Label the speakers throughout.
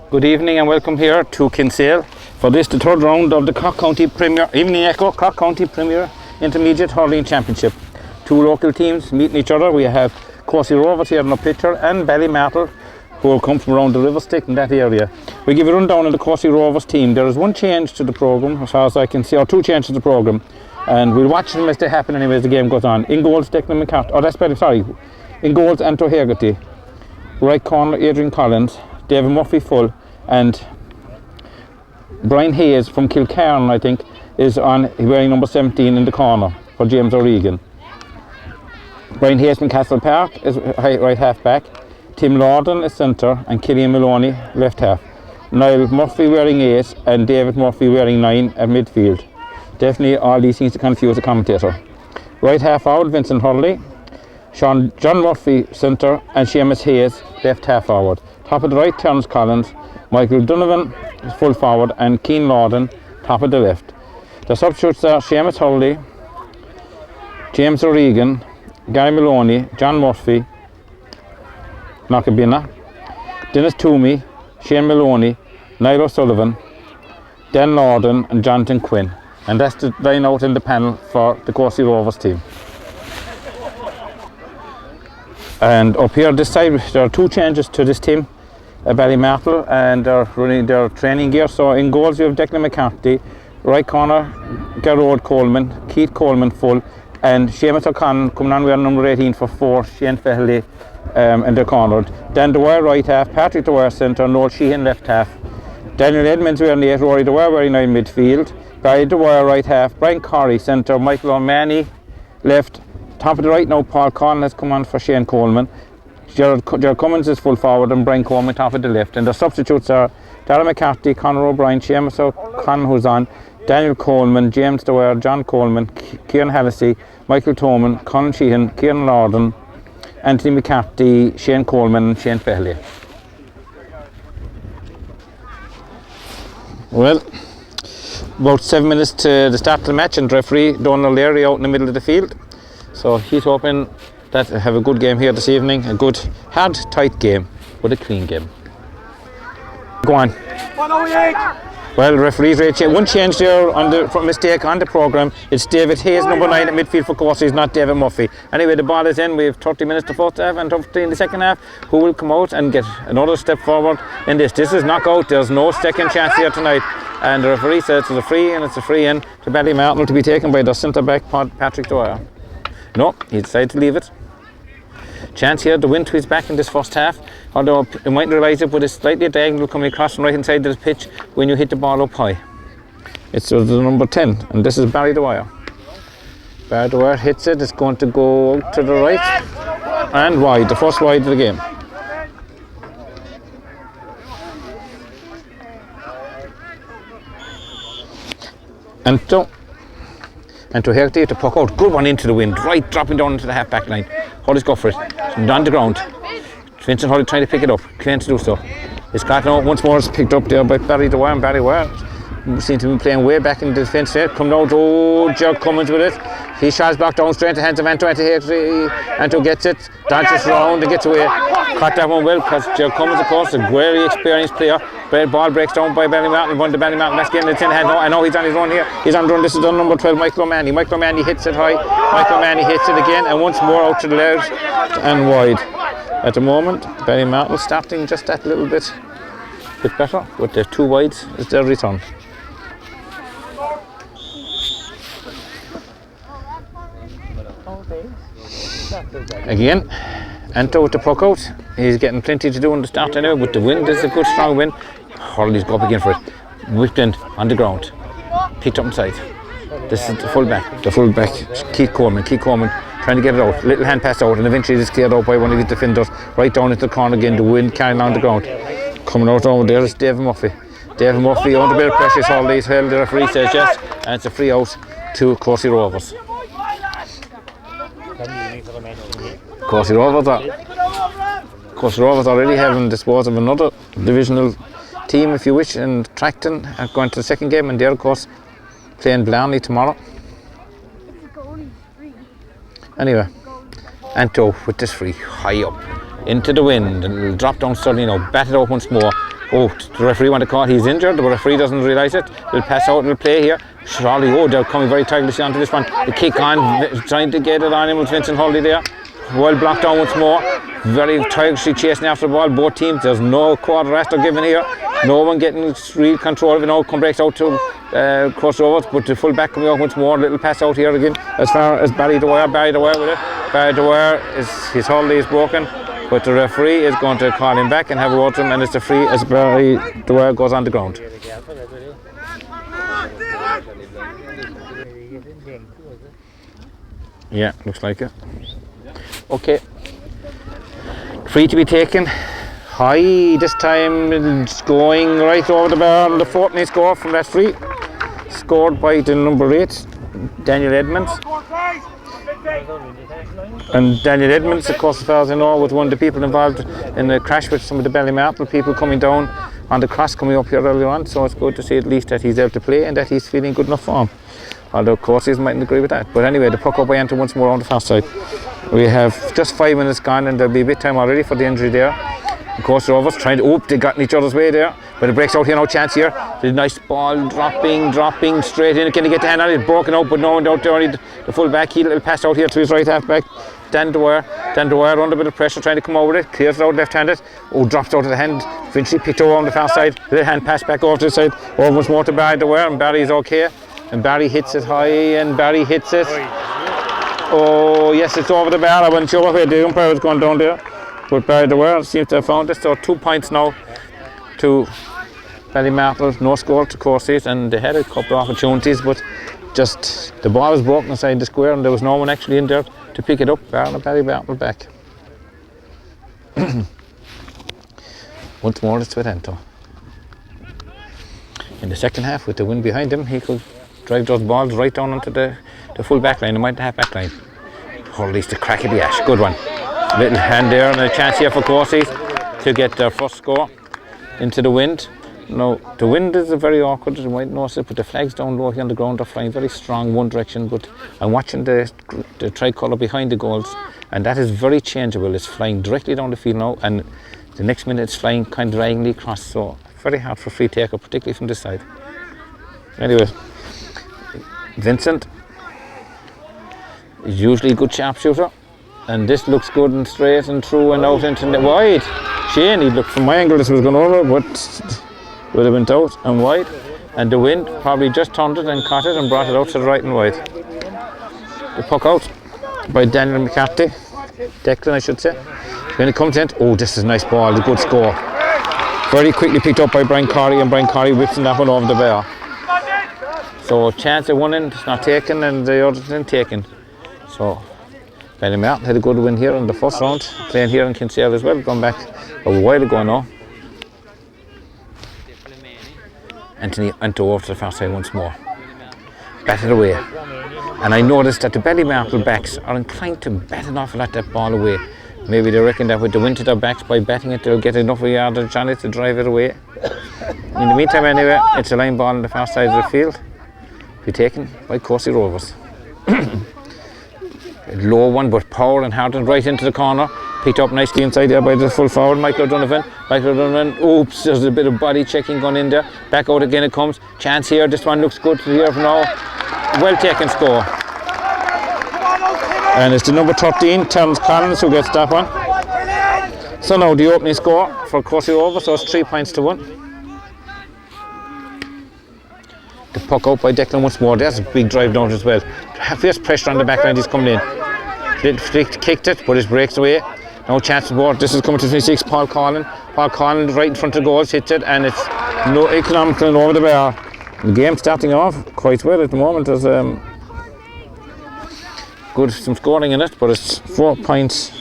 Speaker 1: Good evening and welcome here to Kinsale for this, the third round of the Cork County Premier, Evening Echo Cork County Premier Intermediate Hurling Championship. Two local teams meeting each other. We have Courcey Rovers here in the picture and Ballymartle, who will come from around the River Stick in that area. We give a rundown of the Courcey Rovers team. There is one change to the programme, as far as I can see, or two changes to the programme, and we'll watch them as they happen anyway as the game goes on. In goals, Declan McCarthy, in goals, Anto Hegarty. Right corner, Adrian Collins. David Murphy full, and Brian Hayes from Kilcairn, I think, is on wearing number 17 in the corner for James O'Regan. Brian Hayes from Castle Park is right half back. Tim Lorden is centre and Killian Maloney left half. Niall Murphy wearing 8 and David Murphy wearing 9 at midfield. Definitely all these things to confuse the commentator. Right half forward, Vincent Hurley. John Murphy centre and Seamus Hayes left half forward. Top of the right, Terence Collins. Michael Donovan is full forward and Keane Lorden top of the left. The substitutes are Seamus Hurley, James O'Regan, Gary Maloney, John Murphy, Knockabina, Dennis Toomey, Shane Maloney, Niall O'Sullivan, Dan Lorden and Jonathan Quinn. And that's the line out in the panel for the Courcey Rovers team. And up here this side there are two changes to this team at Ballymartle, and they're running their training gear. So in goals you have Declan McCarthy, right corner Gerard Coleman, Keith Coleman full, and Seamus O'Connell coming on with number 18 for 4, Shane Fehley, and they're cornered. Dan Dwyer right half, Patrick Dwyer centre, Noel Sheehan left half, Daniel Edmonds wearing 8, Rory Dwyer wearing 9 midfield, Barry Dwyer right half, Brian Corey centre, Michael O'Mahony left. Top of the right now, Paul Conn has come on for Shane Coleman. Gerard Cummins is full forward and Brian Coleman top of the left. And the substitutes are Darragh McCarthy, Conor O'Brien, Seamus O'Connell who's on, Daniel Coleman, James Dwyer, John Coleman, Kieran Hallisey, Michael Toman, Colin Sheehan, Kieran Lorden, Anthony McCarthy, Shane Coleman and Shane Fehley. Well, about 7 minutes to the start of the match and referee Donald Leary out in the middle of the field. So he's hoping that we'll have a good game here this evening, a good, hard, tight game, but a clean game. Go on. 108. Well, referees rate one change there on the mistake on the programme. It's David Hayes, number 9 at midfield for Courcey, not David Murphy. Anyway, the ball is in. We have 30 minutes to first half and 30 in the second half. Who will come out and get another step forward in this? This is knockout. There's no second chance here tonight. And the referee says it's a free, and it's a free in to Ballymartle to be taken by the centre back Patrick Dwyer. No, he decided to leave it. Chance here to win to his back in this first half, although you might realise it, but it's slightly diagonal coming across from right hand side of the pitch when you hit the ball up high. It's the number 10, and this is Barry Dwyer. Barry Dwyer hits it, it's going to go out to the right and wide, the first wide of the game. And to Hegarty to puck out, good one into the wind, right dropping down into the half back line. Hurley's go for it, on the ground. Vincent Hurley trying to pick it up, can't do so. It's got now once more, it's picked up there by Barry Dwyer, and Barry Dwyer seems to be playing way back in the defence there. Come out, oh, Joe Cummins with it. He shots back down straight to the hands of Anto Hegarty. Anto gets it, dances round and gets away. Caught that one well because Joe Cummins, of course, a very experienced player. Ball breaks down by Ballymartle, one to Ballymartle, that's getting it in hand. I know he's on his run here. He's on the run. This is on number 12, Michael O'Mahony. Michael O'Mahony hits it high. Michael O'Mahony hits it again, and once more out to the left and wide. At the moment, Ballymartle starting just that little bit better, with their 2 wides is their return. Again, Anto with the puck out. He's getting plenty to do in the start anyway, but the wind is a good strong wind. Hurley's go up again for it. Whipped in on the ground. Picked up inside. This is the fullback. Keith Coleman trying to get it out. Little hand pass out, and eventually it's cleared out by one of his defenders. Right down into the corner again, the wind carrying on the ground. Coming out over there is David Murphy. David Murphy under a bit of pressure, Hurley's held. The referee says yes, and it's a free out to Courcey Rovers. Courcey Rovers already having disposed of another divisional team, if you wish, in Tracton, going to the second game, and they're of course playing Blarney tomorrow. Anyway, Anto with this free high up into the wind, and it'll drop down suddenly now, bat it out once more. Oh, the referee want to call, he's injured, the referee doesn't realise it. They'll pass out, they'll play here. Surely, oh, they're coming very tirelessly onto this one. The kick on, trying to get it on him with Vincent Hurley there. Well blocked down once more. Very tirelessly chasing after the ball, both teams. There's no quarter after given here. No one getting real control of it. Now come breaks out to Crossovers, but the full back coming out once more. Little pass out here again as far as Barry Dwyer with it. Barry Dwyer, his Hurley is broken, but the referee is going to call him back and have a word to him, and it's a free as Barry Dwyer goes on the ground. Yeah, looks like it. Okay. Free to be taken. High this time, it's going right over the bar. The 14th score from that free. Scored by the number 8, Daniel Edmonds. And Daniel Edmonds, of course, as far as I know, was one of the people involved in the crash with some of the Ballymartle people coming down on the cross coming up here earlier on. So it's good to see at least that he's able to play and that he's feeling good enough form. Although Courceys mightn't agree with that. But anyway, the puck up by enter once more on the far side. We have just 5 minutes gone and there'll be a bit time already for the injury there. Of course, Rovers trying to, they got in each other's way there. But it breaks out here, no chance here. The nice ball dropping straight in. Can he get the hand on it? Broken out, but no one out there. Only the full back heel. It'll pass out here to his right half back. Dan Dwyer under a bit of pressure trying to come over it. Clears it out left handed. Oh, drops out of the hand. Eventually picked over on the far side. The hand pass back over to the side. Over once more to Barry Dwyer, and Barry's okay. And Barry hits it high, and Barry hits it. Oh, yes, it's over the bar. I wasn't sure where the umpire was going down there. But Barry Dwyer seems to have found it. So 2 points now to Ballymartle. No score to Courceys, and they had a couple of opportunities, but just the ball was broken inside the square, and there was no one actually in there to pick it up. Ballymartle back. Once more, it's with Ento. In the second half, with the wind behind him, he could drive those balls right down onto the full back line, the might half back line. Or at least the crack of the ash. Good one. Little hand there, and a chance here for Courceys to get their first score into the wind. Now, the wind is very awkward, you might notice it, but the flags down low here on the ground are flying very strong one direction. But I'm watching the tricolour behind the goals, and that is very changeable. It's flying directly down the field now, and the next minute it's flying kind of diagonally across. So very hard for free taker, particularly from this side. Anyway, Vincent is usually a good sharpshooter, and this looks good and straight and through and out into the wide. Shane, he looked from my angle, this was going over, but would have went out and wide, and the wind probably just turned it and caught it and brought it out to the right and wide. The puck out by Daniel McCarthy, Declan I should say. When it comes in, oh, this is a nice ball, a good score. Very quickly picked up by Brian Corey, and Brian Corey whips that one over the bar. So chance at one end, it's not taken, and the other end taken. So Ballymartle had a good win here in the first round, playing here in Kinsale as well, gone back a while ago now. Anthony went over to the far side once more. Batted away. And I noticed that the Ballymartle backs are inclined to bat an awful lot that ball away. Maybe they reckon that with the wind to their backs, by batting it, they'll get enough of a yardage on it to drive it away. In the meantime, anyway, it's a line ball on the far side of the field. Be taken by Courcey Rovers. A low one, but power and hard and right into the corner. Picked up nicely inside there by the full forward, Michael O'Donovan. Oops, there's a bit of body checking going in there. Back out again it comes. Chance here, this one looks good here for now. Well taken score. And it's the number 13, Terence Collins, who gets that one. So now the opening score for Courcey Rovers, so it's 3 points to 1. The puck out by Declan once more. There's a big drive down as well. Fierce pressure on the back line, he's coming in. Kicked it, but it breaks away. No chance of board. This is coming to 26, Paul Collin. Paul Collin right in front of the goals, hits it, and it's no economical and over the bar. The game starting off quite well at the moment. There's some scoring in it, but it's 4 points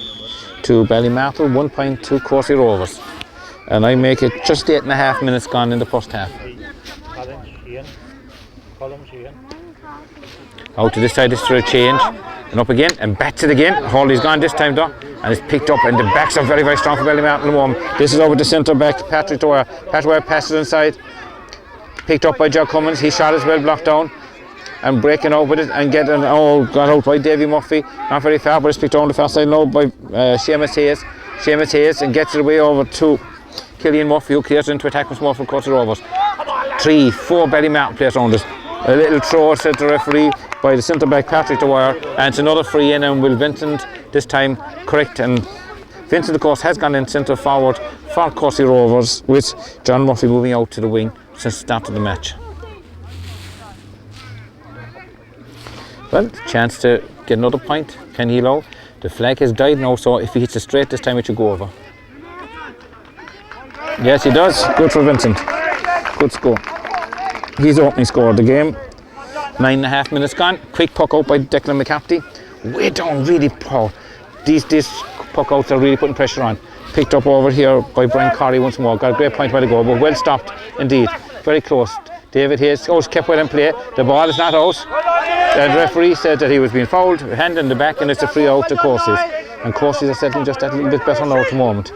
Speaker 1: to Ballymartle, 1 point to Courcey Rovers. And I make it just 8.5 minutes gone in the first half. Out to this side, this is for a change. And up again, and bats it again. Hawley's gone this time though, and it's picked up, and the backs are very, very strong for Ballymartle at the moment. This is over the centre back, Patrick Dwyer. Patrick Dwyer passes inside. Picked up by Joe Cummins. He shot as well, blocked down. And breaking out with it and got out by Davy Murphy. Not very far, but it's picked on the far side now by Seamus Hayes. Seamus Hayes and gets it away over to Killian Murphy, who clears into attack once more for Courcey Rovers. 3, 4 Ballymartle players around us. A little throw set the referee by the centre back Patrick Dwyer, and it's another free in, and Will Vincent this time correct, and Vincent of course has gone in centre forward for Courcey Rovers, with John Murphy moving out to the wing since the start of the match. Well, chance to get another point. Can he allow? The flag has died now, so if he hits it straight this time it should go over. Yes, he does. Good for Vincent. Good score. He's opening score of the game. 9.5 minutes gone. Quick puck out by Declan McCarthy. Way down, really poor. These puck outs are really putting pressure on. Picked up over here by Brian Corey once more. Got a great point while ago, but well stopped indeed. Very close. David Hayes kept well in play. The ball is not out. The referee said that he was being fouled, hand in the back, and it's a free out to Courceys. And Courceys are settling just that little bit better now at the moment.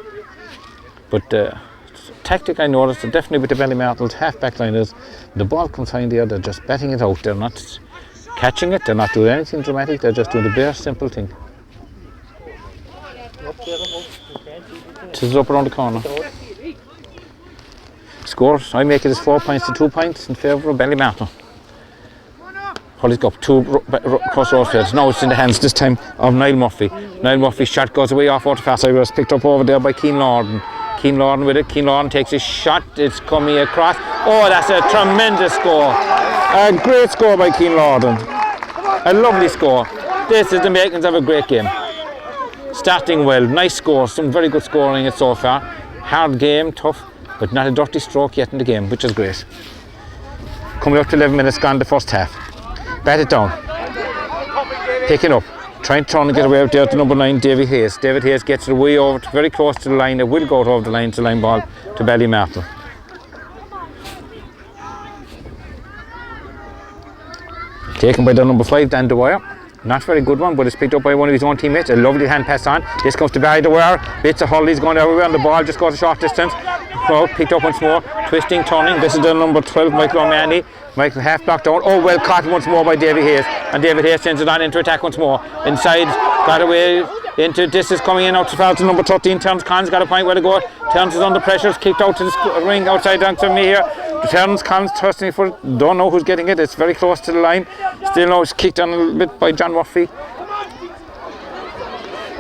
Speaker 1: But tactic I noticed, definitely with the Ballymartle half-back liners, the ball comes high in the air, they're just batting it out. They're not catching it, they're not doing anything dramatic, they're just doing the bare simple thing. This is up around the corner. Score, I make it as 4 points to 2 points in favour of Ballymartle. Holly's got up 2 cross road players. Now it's in the hands this time of Niall Murphy. Niall Murphy's shot goes away off out the far side. It was picked up over there by Keane Lorden. Keane Lorden with it. Keane Lorden takes his shot. It's coming across. Oh, that's a tremendous score. A great score by Keane Lorden. A lovely score. This is the makings of a great game. Starting well. Nice score. Some very good scoring it so far. Hard game, tough, but not a dirty stroke yet in the game, which is great. Coming up to 11 minutes gone the first half. Bat it down. Picking up. Trying to get away out there to number 9, David Hayes. David Hayes gets it way over, very close to the line. It will go over the line to line ball to Ballymartle. Taken by the number 5, Dan Dwyer. Not very good one, but it's picked up by one of his own teammates. A lovely hand pass on. This comes to Barry Dwyer. Bits of Hurley's going everywhere, and the ball just goes a short distance. Well, picked up once more. Twisting, turning. This is the number 12, Michael O'Mahony. Michael half blocked down. Oh, well caught once more by David Hayes. And David Hayes sends it on into attack once more. Inside, got away into this is coming in out to foul to number 13. Terence Collins got a point where to go. Terence is under pressure. It's kicked out to the ring outside down to me here. Terence Collins thrusting for it. Don't know who's getting it. It's very close to the line. Still now it's kicked on a little bit by John Murphy.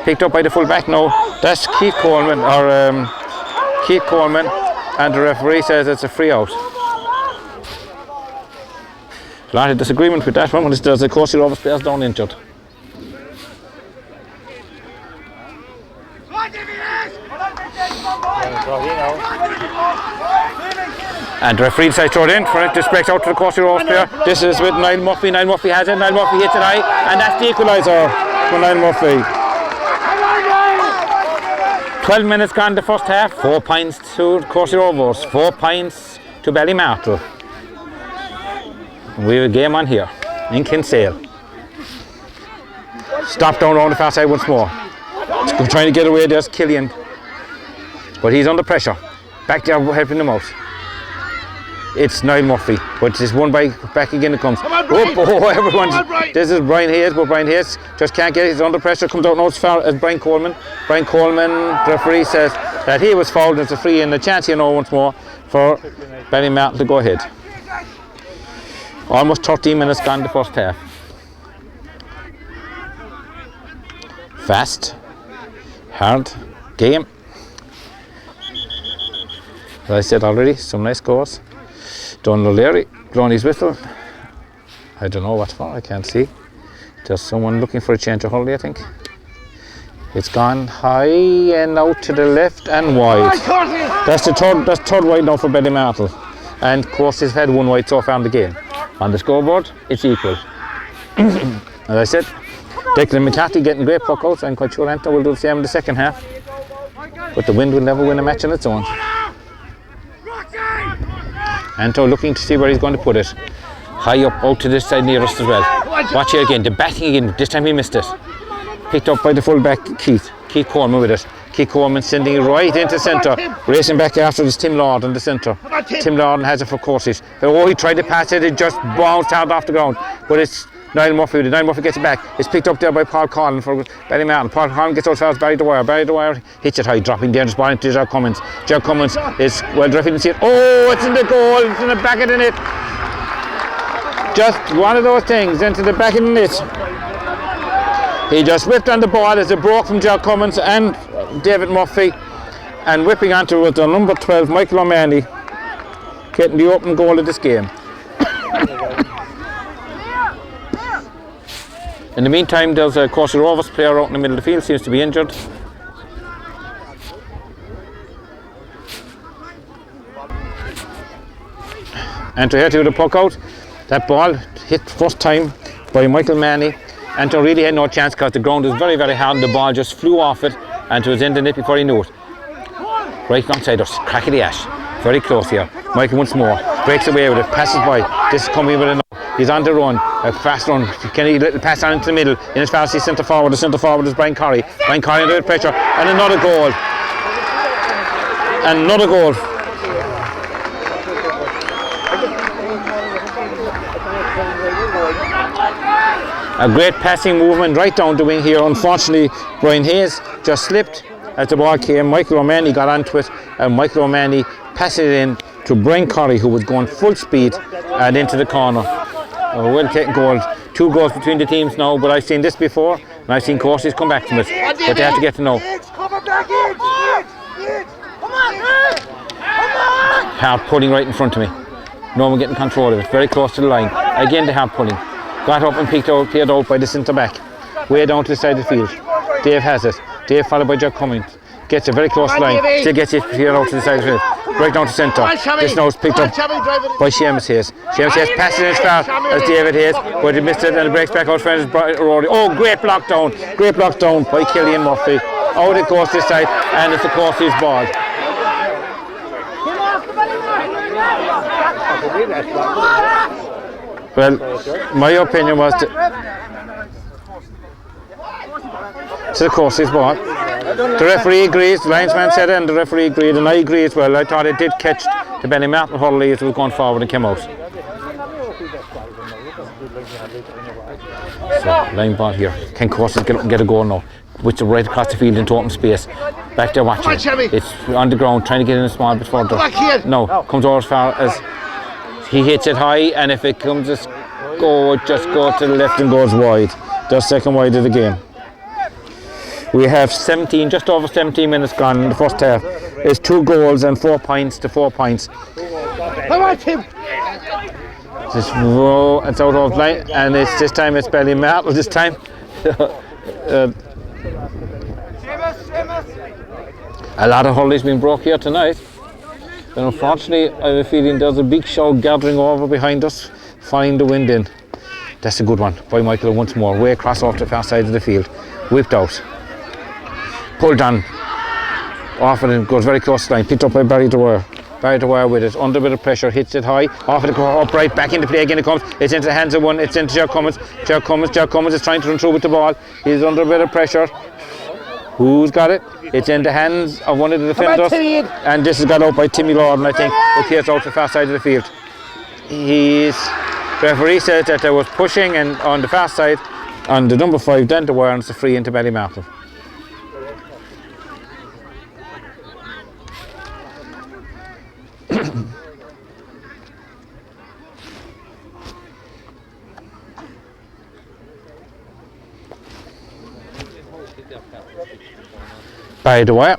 Speaker 1: Picked up by the full back now. That's Keith Coleman, and the referee says it's a free out. A lot of disagreement with that one when there's a Courcey Rovers players down injured. And the referee decides to throw it in for it. This breaks out to the Courcey Rovers player. This is with Niall Murphy. Niall Murphy has it. Niall Murphy hits it high, and that's the equaliser for Niall Murphy. 12 minutes gone the first half. 4 points to Courcey Rovers. 4 points to Ballymartle. We have a game on here in Kinsale. Stop down around the far side once more. Trying to get away, there's Killian. But he's under pressure. Back there helping him out. It's Niall Murphy, but this one back again it comes. This is Brian Hayes, but Brian Hayes just can't get it. He's under pressure, comes out now as far as Brian Coleman. Brian Coleman, the referee says that he was fouled. It's a free and a chance here now once more for Ballymartle to go ahead. Almost 13 minutes gone the first half. Fast, hard game. As I said already, some nice scores. Donald O'Leary, blowing his whistle. I don't know what for, I can't see. There's someone looking for a change of holiday, I think. It's gone high and out to the left and wide. That's third wide now for Ballymartle. And Courcey's had 1 wide so far in the game. On the scoreboard, it's equal. As I said, Declan McCarthy getting great puck outs. I'm quite sure Anton will do the same in the second half. But the wind will never win a match on its own. Anto looking to see where he's going to put it. High up out to this side nearest as well. Watch here again, the batting again. This time he missed it. Picked up by the full back Keith Coleman with it. Keith Coleman sending it right into centre. Racing back after this Tim Lord in the centre. Tim Lord has it for Courceys. Oh, he tried to pass it, it just bounced hard off the ground. But it's Niall Murphy. Niall Murphy gets it back. It's picked up there by Paul Collin for Ballymartle. Paul Collin gets out fast. Barry Dwyer. Barry Dwyer hits it high, dropping dangerous ball into Jack Cummins. Jack Cummins is well. The referee didn't see it. Oh, it's in the goal. It's in the back of the net. Just one of those things into the back of the net. He just whipped on the ball as it broke from Jack Cummins and David Murphy, and whipping onto it the number 12 Michael O'Mahony, getting the open goal of this game. In the meantime, there's a Courcey Rovers player out in the middle of the field, seems to be injured. And to head to the puck out, that ball hit first time by Michael Manny, and to really had no chance because the ground was very, very hard and the ball just flew off it and it was in the net before he knew it. Right alongside us, crack of the ash, very close here. Michael once more, breaks away with it, passes by. This is coming with a he's on the run, a fast run. Can he little pass on into the middle? In his fast, he's centre forward. The centre forward is Brian Corrie. Brian Corrie under pressure, and another goal. Another goal. A great passing movement right down the wing here. Unfortunately, Brian Hayes just slipped as the ball came. Michael O'Mahony got onto it, and Michael O'Mahony passed it in to Brian Corrie, who was going full speed and into the corner. Well taken goal. 2 goals between the teams now, but I've seen this before, and I've seen Courcey's come back from it. But they have to get to know. Hard pulling right in front of me. No one getting control of it. Very close to the line. Again, the hard pulling. Got up and cleared out by the centre back. Way down to the side of the field. Dave has it. Dave followed by Jack Cummins. Gets a very close line. Still gets it cleared out to the side of the field. Right down to centre. This now is picked up by Seamus Hayes. Seamus Hayes passes as far as David Hayes, but he missed it and it breaks back out for Rory. Oh, great block down. Great block down by Killian Murphy. Out it goes this side, and it's the Courcey's ball. Well, my opinion was it's the Courcey's ball. The referee agrees, the linesman said it, and the referee agreed, and I agree as well. I thought it did catch the Ballymartle Hurley as it was going forward and came out. So, line ball here. Can Courcey's get a goal now? Which is right across the field into open space. Back there watching. It's on the ground, trying to get in a small bit further. No, comes over as far as he hits it high, and if it comes to go, it just goes to the left and goes wide. That's second wide of the game. We have just over 17 minutes gone in the first half. It's 2 goals and 4 points to 4 points. It's out of line, and this time it's Ballymartle this time. A lot of hurley's been broke here tonight. And unfortunately, I have a feeling there's a big show gathering over behind us, following the wind in. That's a good one by Michael once more. Way across off the far side of the field. Whipped out. Pulled on. Off it and goes very close to the line. Picked up by Barry Dwyer. Barry Dwyer with it. Under a bit of pressure. Hits it high. Off it, upright. Back into play again it comes. It's into the hands of one. It's into Jack Cummins. Jack Cummins is trying to run through with the ball. He's under a bit of pressure. Who's got it? It's in the hands of one of the defenders, and this is got out by Timmy Lorden, I think, who clears out the far side of the field. Referee said that there was pushing and on the far side on the number 5 Dan Dwyer, and it's a free into Ballymartle. By Dwyer.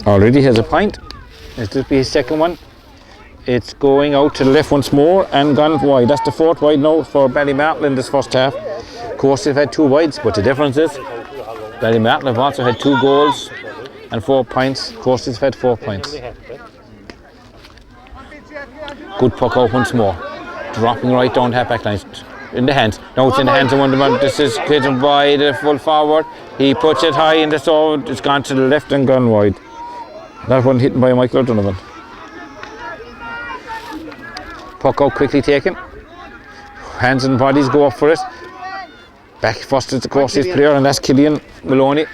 Speaker 1: Already has a point. This will be his second one. It's going out to the left once more and gone wide. That's the 4th wide now for Ballymartle in this first half. Of course, they've had 2 wides, but the difference is Ballymartle have also had 2 goals and 4 points. Of course, they've had 4 points. Good puck out once more. Dropping right down the half-back line. In the hands. Now it's in the hands of one of them. This is hidden by the full forward. He puts it high in the zone. It's gone to the left and gone wide. That one hit by Michael O'Donovan. Puck out quickly taken. Hands and bodies go up for it. Back first is the Courcey's player, and that's Killian Maloney.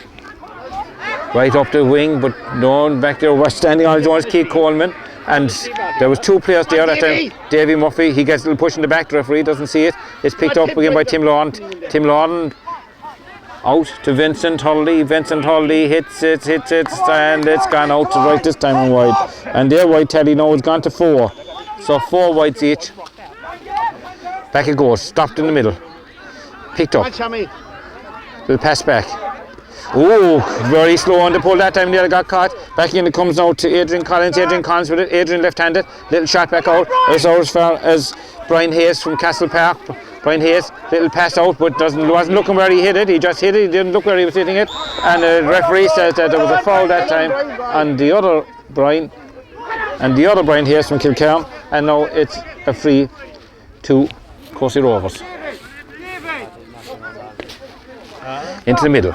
Speaker 1: Right up the wing, but no, back there was standing on his own is Keith Coleman. and there was 2 players there at the time. Davy Murphy, he gets a little push in the back, the referee doesn't see it. It's picked up again by Tim Lawton. Tim Lawton out to Vincent Hurley. Vincent Hurley hits it, and it's gone out to right this time and wide. And there wide Teddy now it's gone to 4. So 4 wides each. Back it goes, stopped in the middle. Picked up. Little pass back. Oh, very slow on the pull that time. Nearly got caught. Back in it comes now to Adrian Collins. Adrian Collins with it. Adrian left-handed. Little shot back out. As far as Brian Hayes from Castle Park. Brian Hayes, little pass out, but wasn't looking where he hit it. He just hit it. He didn't look where he was hitting it. And the referee says that there was a foul that time on the other Brian, and the other Brian Hayes from Kilcairn. And now it's a free to Courcey Rovers. Into the middle.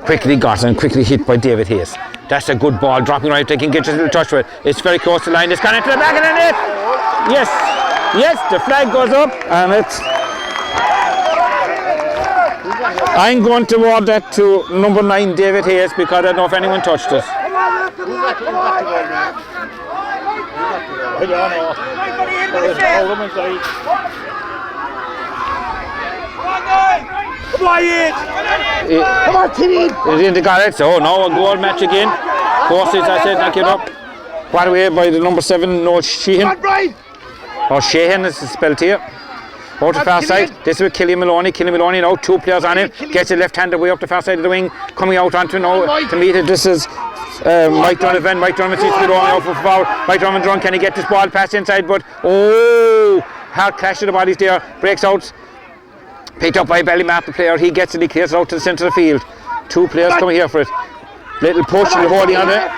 Speaker 1: Quickly got and quickly hit by David Hayes. That's a good ball, dropping right, they can get just a little touch with it. It's very close to the line, it's gone into the back of the net. Yes, the flag goes up and it's... I'm going to award that to number 9, David Hayes, because I don't know if anyone touched it. Come on, Timmy! He didn't got it, so now a goal match again. Courcys, I said, knock it up. What away by the number 7, no Sheehan. Or Sheehan is spelled here. Out the far side, this is with Killian Maloney. Killian Maloney now, 2 players on him. Gets it left-handed way up the far side of the wing. Coming out onto now to meet it. This is Mike Donovan. Mike Donovan seems to be going out for foul. Mike Donovan drunk, can he get this ball past inside? But oh, hard clash of the bodies there. Breaks out. Picked up by Ballymartle player. He gets it, he clears it out to the centre of the field. 2 players coming here for it. Little push and holding on it.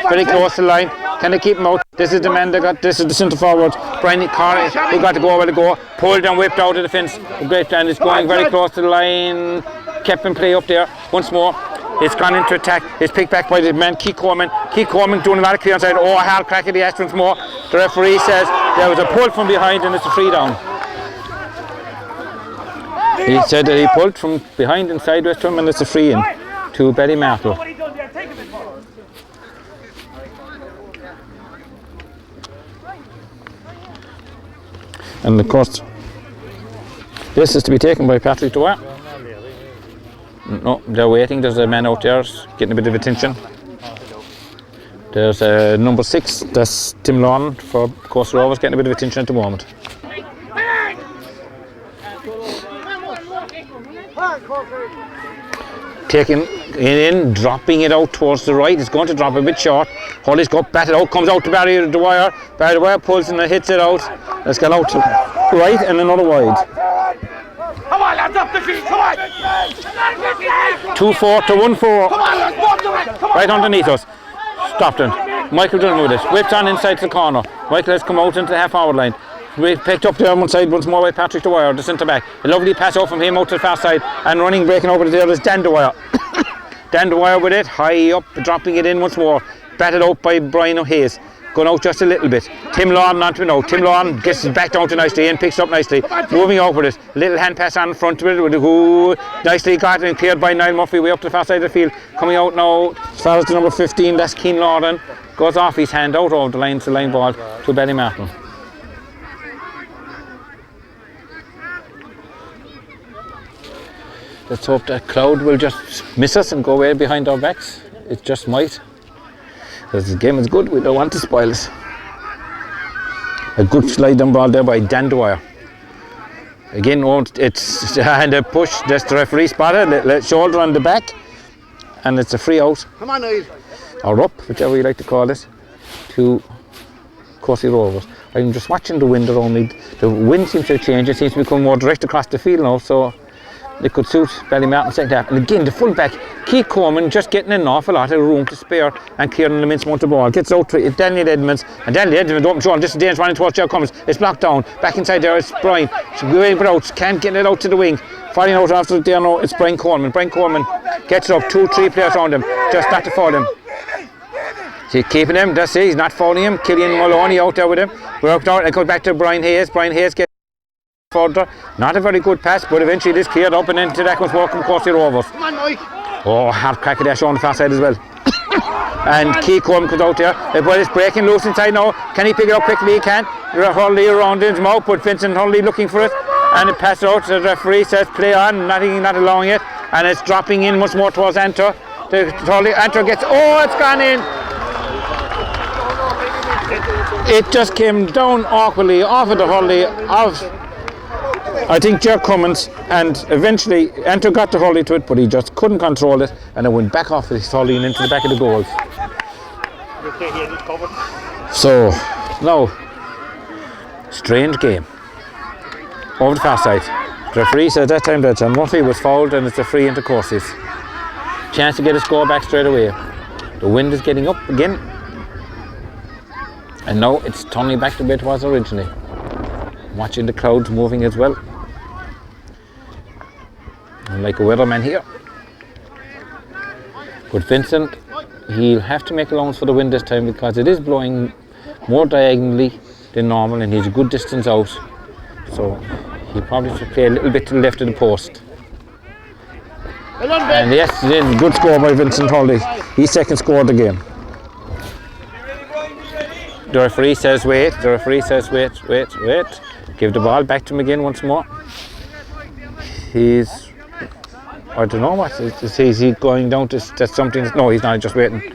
Speaker 1: Very close to the line. Can they keep him out? This is the man that got, this is the centre forward. Brian Corey, who got to go where to go. Pulled and whipped out of the fence. Great plan, it's going very close to the line. Kept in play up there. Once more. It's gone into attack. It's picked back by the man, Keith Coleman. Keith Coleman doing a lot of clear inside. Oh, a hard crack at the ass once more. The referee says there was a pull from behind and it's a free down. He said that he pulled from behind and sideways to him and it's a free in to Ballymartle. And of course, this is to be taken by Patrick Dwyer. No, they're waiting. There's a man out there getting a bit of attention. There's number 6, that's Tim Lawton for Courcey Rovers, getting a bit of attention at the moment. Taking it in, dropping it out towards the right. It's going to drop a bit short. Hurley's got batted out, comes out to Barry Dwyer. Barry Dwyer pulls and hits it out. It's gone out to right and another wide. Come on, lads, up the field, come on! 2-4 to 1-4. Right underneath us. Stopped Michael Dunn with it. Whipped on inside the corner. Michael has come out into the half-hour line. We picked up there on one side once more by Patrick Dwyer, the centre back. A lovely pass out from him out to the far side and running, breaking over there is Dan Dwyer. Dan Dwyer with it, high up, dropping it in once more. Batted out by Brian Hayes. Going out just a little bit. Tim Lawton on to now. Tim Lawton gets it back down to nicely and picks up nicely. Moving out with it. Little hand pass on front with it. With the nicely got it and cleared by Niall Murphy way up to the far side of the field. Coming out now as far as the number 15, that's Keane Lawton. Goes off his hand out over the line to the line ball to Ballymartle. Let's hope that cloud will just miss us and go away behind our backs. It just might. Because the game is good, we don't want to spoil it. A good slide down ball there by Dan Dwyer. Again, it's and a push, that's the referee spotted, shoulder on the back, and it's a free out. Come on, Niall. Or up, whichever you like to call it, to Courcey Rovers. I'm just watching the wind around me. The wind seems to change, it seems to become more direct across the field now, so it could suit Ballymartle second half. And again, the full-back, Keith Coleman, just getting an awful lot of room to spare and clearing an immense amount of ball. Gets out to Daniel Edmonds, and Daniel Edmonds open shoulder. This is dangerous running towards Joe Cummins. It's blocked down. Back inside there, it's Brian. Going out, can't get it out to the wing. Falling out after there now, it's Brian Coleman. Brian Coleman gets it up, 2-3 players around him, just not to foul him. He's keeping him, that's it, he's not fouling him. Killian Maloney out there with him. Worked out, and goes back to Brian Hayes. Brian Hayes gets further. Not a very good pass, but eventually this cleared up and into that comes welcome Courcey Rovers. Come on, Mike. Oh, hard crack of that on the far side as well. And Keith Coleman comes out there. The ball is breaking loose inside now. Can he pick it up quickly? He can. Hurley around his mouth, but Vincent Hurley looking for it. And it passes out. The referee says play on, not allowing it. And it's dropping in once more towards Antor. Antor gets, it's gone in. It just came down awkwardly off of the Hurley of, I think, Jerk Cummins, and eventually Antor got the Hurley to it, but he just couldn't control it, and it went back off his Hurley and into the back of the goals. So, now, strange game. Over the far side. The referee says that time that John Murphy was fouled and it's a free into Courceys. Chance to get a score back straight away. The wind is getting up again. And now it's turning back to where it was originally. Watching the clouds moving as well. And like a weatherman here. But Vincent, he'll have to make allowance for the wind this time because it is blowing more diagonally than normal and he's a good distance out. So he'll probably have to play a little bit to the left of the post. And yes, good score by Vincent Hurley. His second score of the game. The referee says wait. The referee says wait. Give the ball back to him again once more. He's, I don't know what. Is he going down to something? No, he's not. Just waiting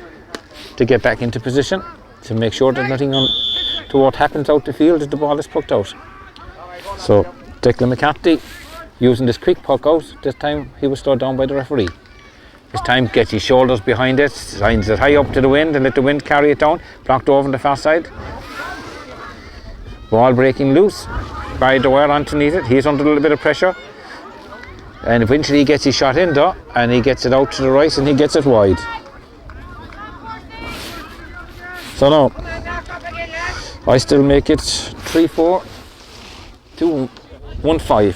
Speaker 1: to get back into position to make sure that nothing to what happens out the field as the ball is pucked out. So Declan McCarthy using this quick puck out. This time he was slowed down by the referee. This time gets his shoulders behind it, signs it high up to the wind and let the wind carry it down. Blocked over on the far side. Ball breaking loose. Barry Dwyer underneath it. He's under a little bit of pressure. And eventually he gets his shot in though, and he gets it out to the right and he gets it wide. So now, I still make it 3-4 to 1-5.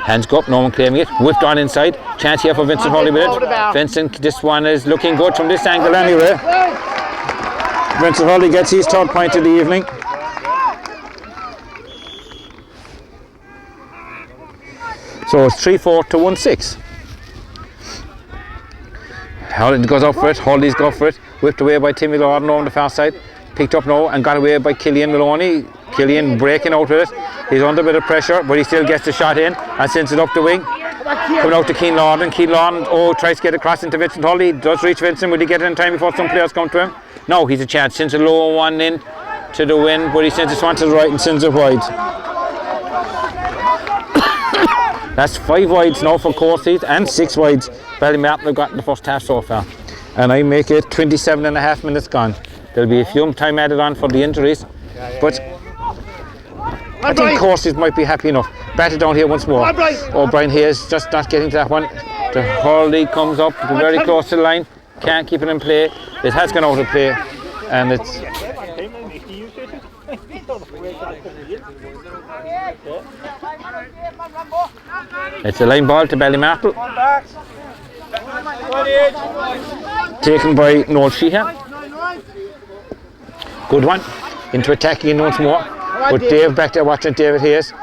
Speaker 1: Hands go up, no one claiming it. Whipped on inside. Chance here for Vincent Hurley with it. Vincent, this one is looking good from this angle anyway. Vincent Hurley gets his third point of the evening. So it's 3-4 to 1-6. Hurley goes up for it. Hurley's go for it. Whipped away by Timmy Lorden on the far side. Picked up now and got away by Killian Maloney. Killian breaking out with it. He's under a bit of pressure, but he still gets the shot in and sends it up the wing. Coming out to Keane Lorden. Keane Lorden, tries to get across into Vincent Hurley. Does reach Vincent. Will he get it in time before some players come to him? No, he's a chance. Sends a low one in to the wind, but he sends this one to the right and sends it wide. That's 5 wides now for Courceys and 6 wides Ballymartle have got in the first half so far. And I make it 27.5 minutes gone. There'll be a few time added on for the injuries, but I think Courceys might be happy enough. Batted down here once more. Brian Hayes just not getting to that one. The Hurley comes up very close to the line. Can't keep it in play. It has gone out of play, and it's a line ball to Ballymartle. Taken by Noel Sheehan. Good one. Into attacking once more. But Dave back there watching David Hayes.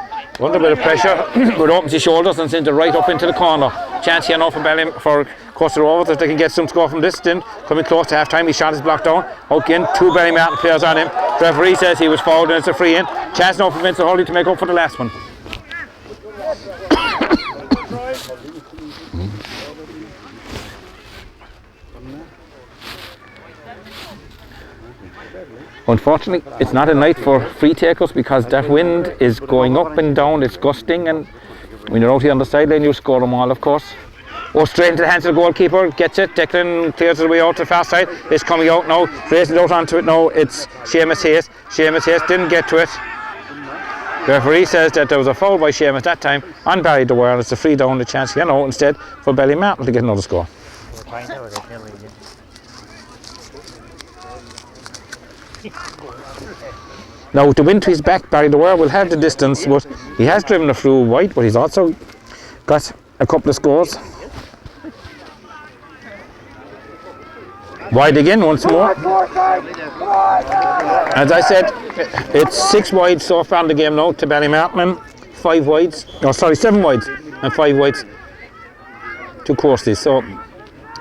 Speaker 1: Under a bit of pressure, but opens his shoulders and sends it right up into the corner. Chance here now for Coastal Rovers that they can get some score from this. Then coming close to half time, his shot is blocked down. Out again, 2 Ballymartle players on him. The referee says he was fouled and it's a free in. Chance now for Vincent Hurley to make up for the last one. Unfortunately, it's not a night for free takers because that wind is going up and down, it's gusting, and when you're out here on the sideline, you score them all, of course. Straight into the hands of the goalkeeper, gets it. Declan clears it away out to the far side. It's coming out now, racing out onto it now. It's Seamus Hayes. Seamus Hayes didn't get to it. The referee says that there was a foul by Seamus that time on Barry Dwyer, and it's a free down the chance here now instead for Ballymartle to get another score. Now with the wind to his back, Barry Dwyer will have the distance, but he has driven a through wide, but he's also got a couple of scores. Wide again once more. As I said, it's 6 wide so far in the game now to Ballymartle, 5 wides, 7 wides and 5 wides to Courceys. So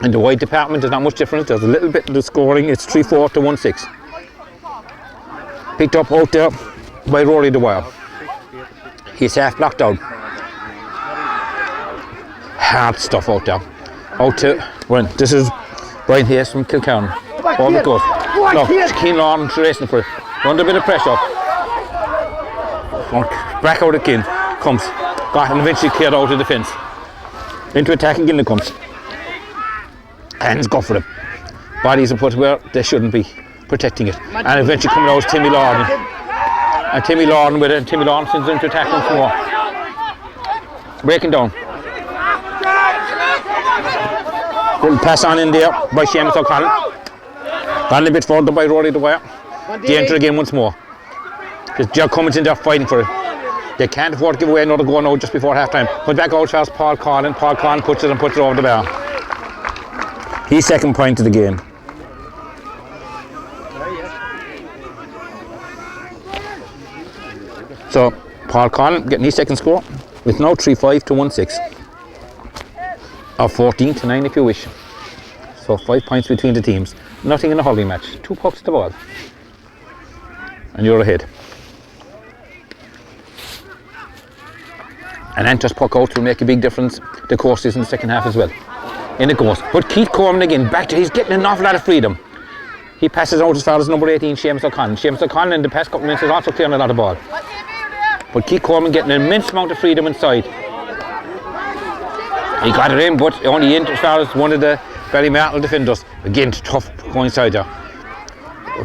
Speaker 1: in the wide department there's not much difference. There's a little bit of the scoring. It's 3-4 to 1-6. Picked up out there by Rory Dwyer. He's half blocked out. Hard stuff out there. Out to Ryan. This is Brian Hayes from Kilcarn. Over it goes. Look, Keane Lawrence racing for it. Under a bit of pressure. Back out again. Comes. Got and eventually cleared out of the fence. Into attack again it comes. Hands go for it. Bodies are put where they shouldn't be, protecting it. And eventually coming out is Timmy Lawden. And Timmy Lawden with it. And Timmy Lawden sends into attack once more. Breaking down. Little pass on in there by Seamus O'Connell. Gone a bit further by Rory Dwyer. They enter again once more. There's Joe Cummins in there fighting for it. They can't afford to give away another goal now just before half time. Comes back out fast, Paul Collin. Paul Collin puts it over the bar. He's second point of the game. So Paul Collin getting his second score with now 3-5 to 1-6. Or 14 to 9 if you wish. So 5 points between the teams. Nothing in a hurling match. 2 pucks to the ball. And you're ahead. And Antos puck out will make a big difference to Courceys in the second half as well. In it goes. But Keith Corman again, back to, he's getting an awful lot of freedom. He passes out as far as number 18, Seamus O'Connell. Seamus O'Connell in the past couple of minutes is also clearing a lot of ball. But Keith Corman getting an immense amount of freedom inside. He got it in, but only in as far as one of the Ballymartle defenders. Again, tough going inside there.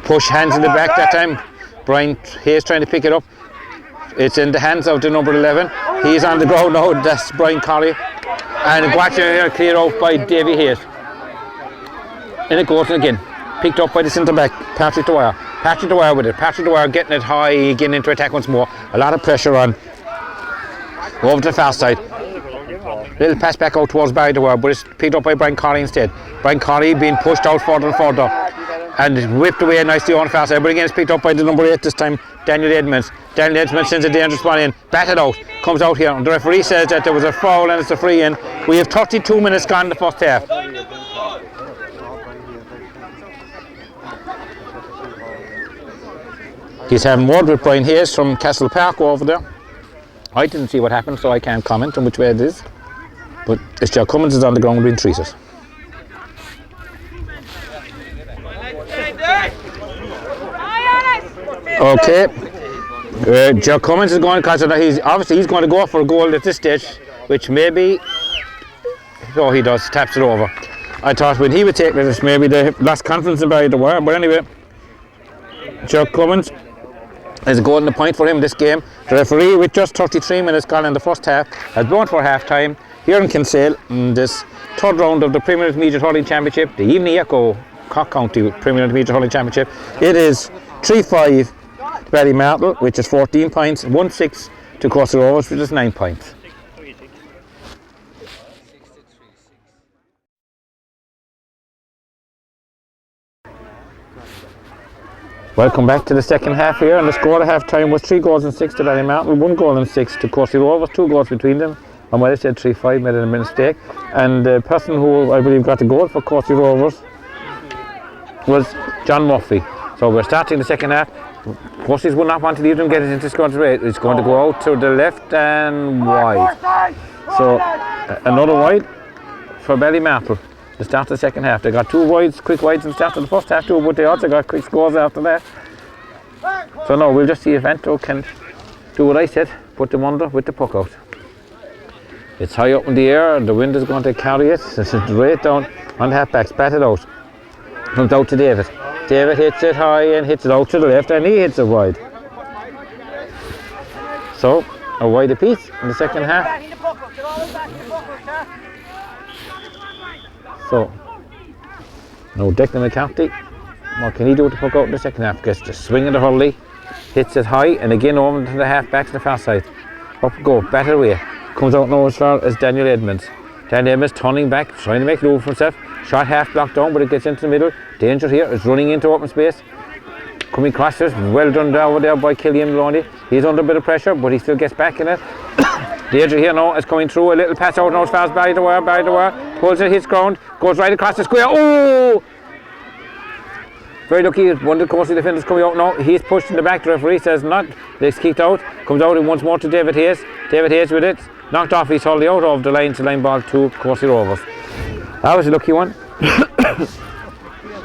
Speaker 1: Push hands in the back that time. Brian Hayes trying to pick it up. It's in the hands of the number 11. He's on the ground now, that's Brian Colley. And watching here clear out by Davy Hayes. And it goes again. Picked up by the centre back, Patrick Dwyer. Patrick Dwyer with it. Patrick Dwyer getting it high, getting into attack once more. A lot of pressure on. Over to the far side. Little pass back out towards Barry Dwyer, but it's picked up by Brian Colley instead. Brian Colley being pushed out further and further. And whipped away nicely on the far side. But again it's picked up by the number 8 this time, Daniel Edmonds. Daniel Edmonds sends a dangerous one in. Batted out. Comes out here. And the referee says that there was a foul and it's a free in. We have 32 minutes gone in the first half. He's having word with Brian Hayes from Castle Park over there. I didn't see what happened, so I can't comment on which way it is. But it's Joe Cummins is on the ground being treated. Okay. Joe Cummins is going, because he's going to go for a goal at this stage, which maybe, oh he does, taps it over. I thought when he would take this, maybe they lost confidence in Barry Dwyer, but anyway, Joe Cummins is a goal and a point for him this game. The referee, with just 33 minutes gone in the first half, has blown for half time here in Kinsale in this third round of the Premier Intermediate Hurling Championship, the Evening Echo Cork County Premier Intermediate Hurling Championship. It is 3-5 to Ballymartle, which is 14 points, 1-6 to Courcey Rovers, which is 9 points. Welcome back to the second half here, and the score at half time was 3 goals and 6 to Ballymartle, 1 goal and 6 to Courcey Rovers, 2 goals between them. I might have said 3-5, made a mistake. And the person who I believe got the goal for Courcey Rovers was John Murphy. So we're starting the second half. Courceys will not want to leave them get it into scoring rate. It's going to go out to the left and wide. So another wide for Ballymartle. The start of the second half. They got 2 wides, quick wides in the start of the first half too, but they also got quick scores after that. So no, we'll just see if Anto can do what I said, put them under with the puck out. It's high up in the air and the wind is going to carry it. It's right down on the halfbacks, batted out. Comes out to David. David hits it high and hits it out to the left and he hits it wide. So, a wide apiece in the second half. So, now Declan McCarthy, what can he do to puck out in the second half? Gets the swing of the hurley, hits it high and again over to the half back to the far side. Up go, batted away. Comes out now as far as Daniel Edmonds. Daniel Edmonds turning back, trying to make room for himself. Shot half blocked down, but it gets into the middle. Danger here, it's running into open space. Coming across this, well done over there by Killian Maloney. He's under a bit of pressure, but he still gets back in it. Danger here now is coming through. A little pass out now as far as by the wire. Pulls it, hits ground, goes right across the square. Oh! Very lucky. One of the Courcey defenders coming out now. He's pushed in the back. The referee says not. It's kicked out. Comes out and once more to David Hayes. David Hayes with it. Knocked off his Hurley out of the line ball to Courcey Rovers. That was a lucky one.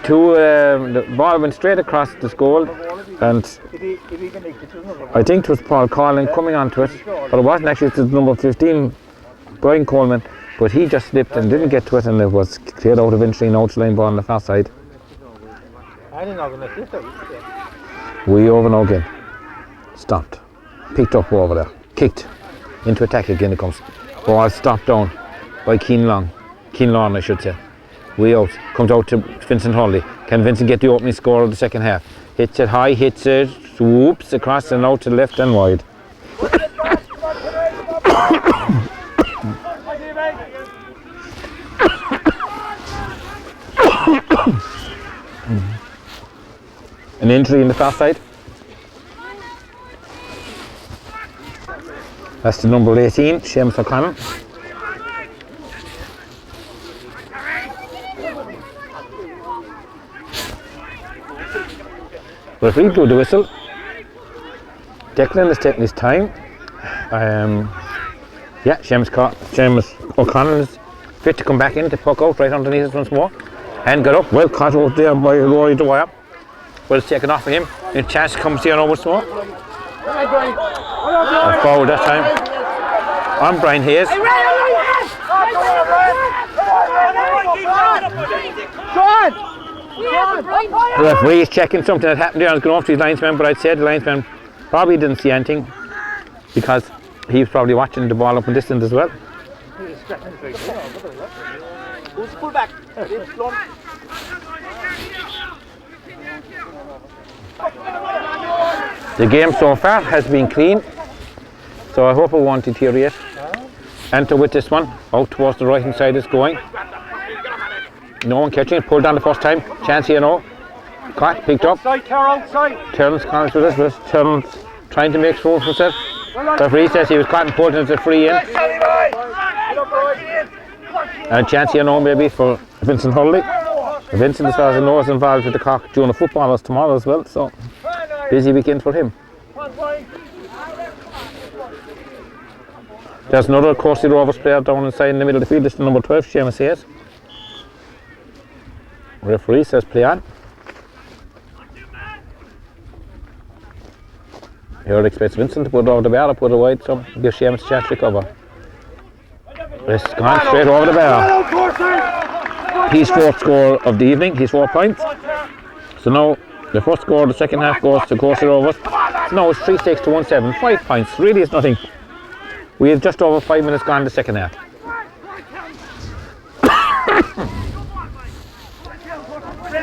Speaker 1: The ball went straight across the goal, and I think it was Paul Collin coming onto it, but it wasn't actually. It was number 15, Brian Coleman, but he just slipped and didn't get to it, and it was cleared out eventually. An outline ball on the far side. We over now again. Stopped. Picked up over there. Kicked. Into attack again it comes. Ball stopped down by Keane Lawn I should say. Way out. Comes out to Vincent Hurley. Can Vincent get the opening score of the second half? Hits it high, hits it, swoops across and out to left and wide. An injury in the far side. That's the number 18, Seamus O'Connell. Referee blew the whistle. Declan is taking his time. Yeah, Seamus O'Connell is fit to come back in to puck out right underneath it once more. And got up, well caught out there by Rory Dwyer. Well taken off of him. And chance comes here now once more. A foul that time on Brian Hayes. The referee is checking something that happened there. I was going off to his linesman, but I'd say the linesman probably didn't see anything because he was probably watching the ball up in distance as well. The game so far has been clean, so I hope it won't deteriorate. Enter with this one, out towards the right hand side is going. No one catching it, pulled down the first time. Chance here now. Caught, picked up. Terrence Collins with it. Terrence trying to make room for himself. The referee says he was caught and pulled into the free in. And a chance here now maybe for Vincent Hurley. Vincent, as far as I know, is involved with the Cork Junior footballers tomorrow as well, so busy weekend for him. There's another Courcey Rovers player down inside in the middle of the field. It's the number 12, Seamus Hayes. Referee says play on. Here expects Vincent to put it over the bar or put it wide, so give Seamus a chance to recover. It's gone straight over the bar. His fourth score of the evening, his 4 points. So now the first score of the second half goes to Courcey Rovers. So now it's 3-6 to 1-7, 5 points, really is nothing. We have just over 5 minutes gone in the second half.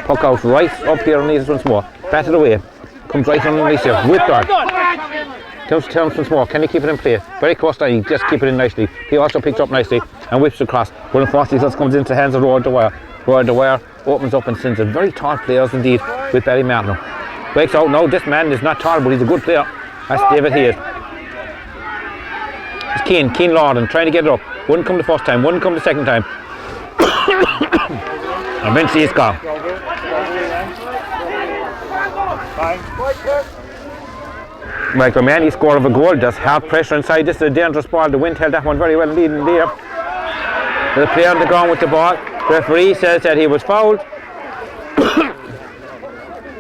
Speaker 1: Puck out right up here underneath once more. Batted away. Comes right underneath here. Whipped on. Comes to Terrence once more. Can he keep it in play? Very close now. He just keep it in nicely. He also picks up nicely and whips across. But unfortunately, this comes into the hands of Rory Dwyer. Rory Dwyer opens up and sends a very tall players indeed with Ballymartle. Breaks out now. This man is not tall, but he's a good player. That's David Hayes. It's Keane Lorden trying to get it up. Wouldn't come the first time, wouldn't come the second time. Eventually it's gone. Michael Manny scored of a goal, just hard pressure inside. This is a dangerous ball. The wind held that one very well indeed in there. The player on the ground with the ball. The referee says that he was fouled.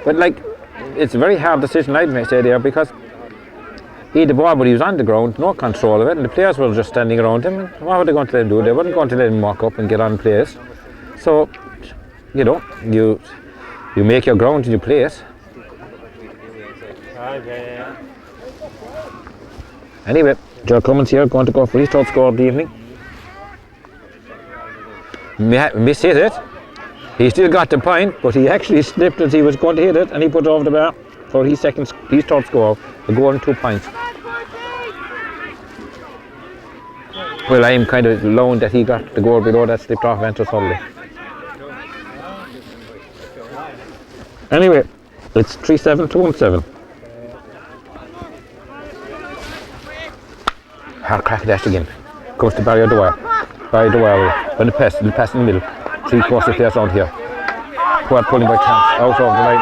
Speaker 1: But it's a very hard decision I'd make say there, because he had the ball but he was on the ground, no control of it, and the players were just standing around him. And what were they going to let him do? They weren't going to let him walk up and get on place. So, you know, you make your ground and you play it. Anyway, Joe Cummins here going to go for his third score of the evening. Missed it. He still got the point, but he actually slipped as he was going to hit it, and he put it over the bar for his third score, a goal and 2 points. Well, I'm kind of alone that he got the goal below that, slipped off Ventus Hurley. Anyway, it's 3-7 to 1-7. Hard crack dash again. Comes to Barry Dwyer. Barry Dwyer. When the pass in the middle. 3 Courcey players out here. Quad pulling by chance. Out of the line.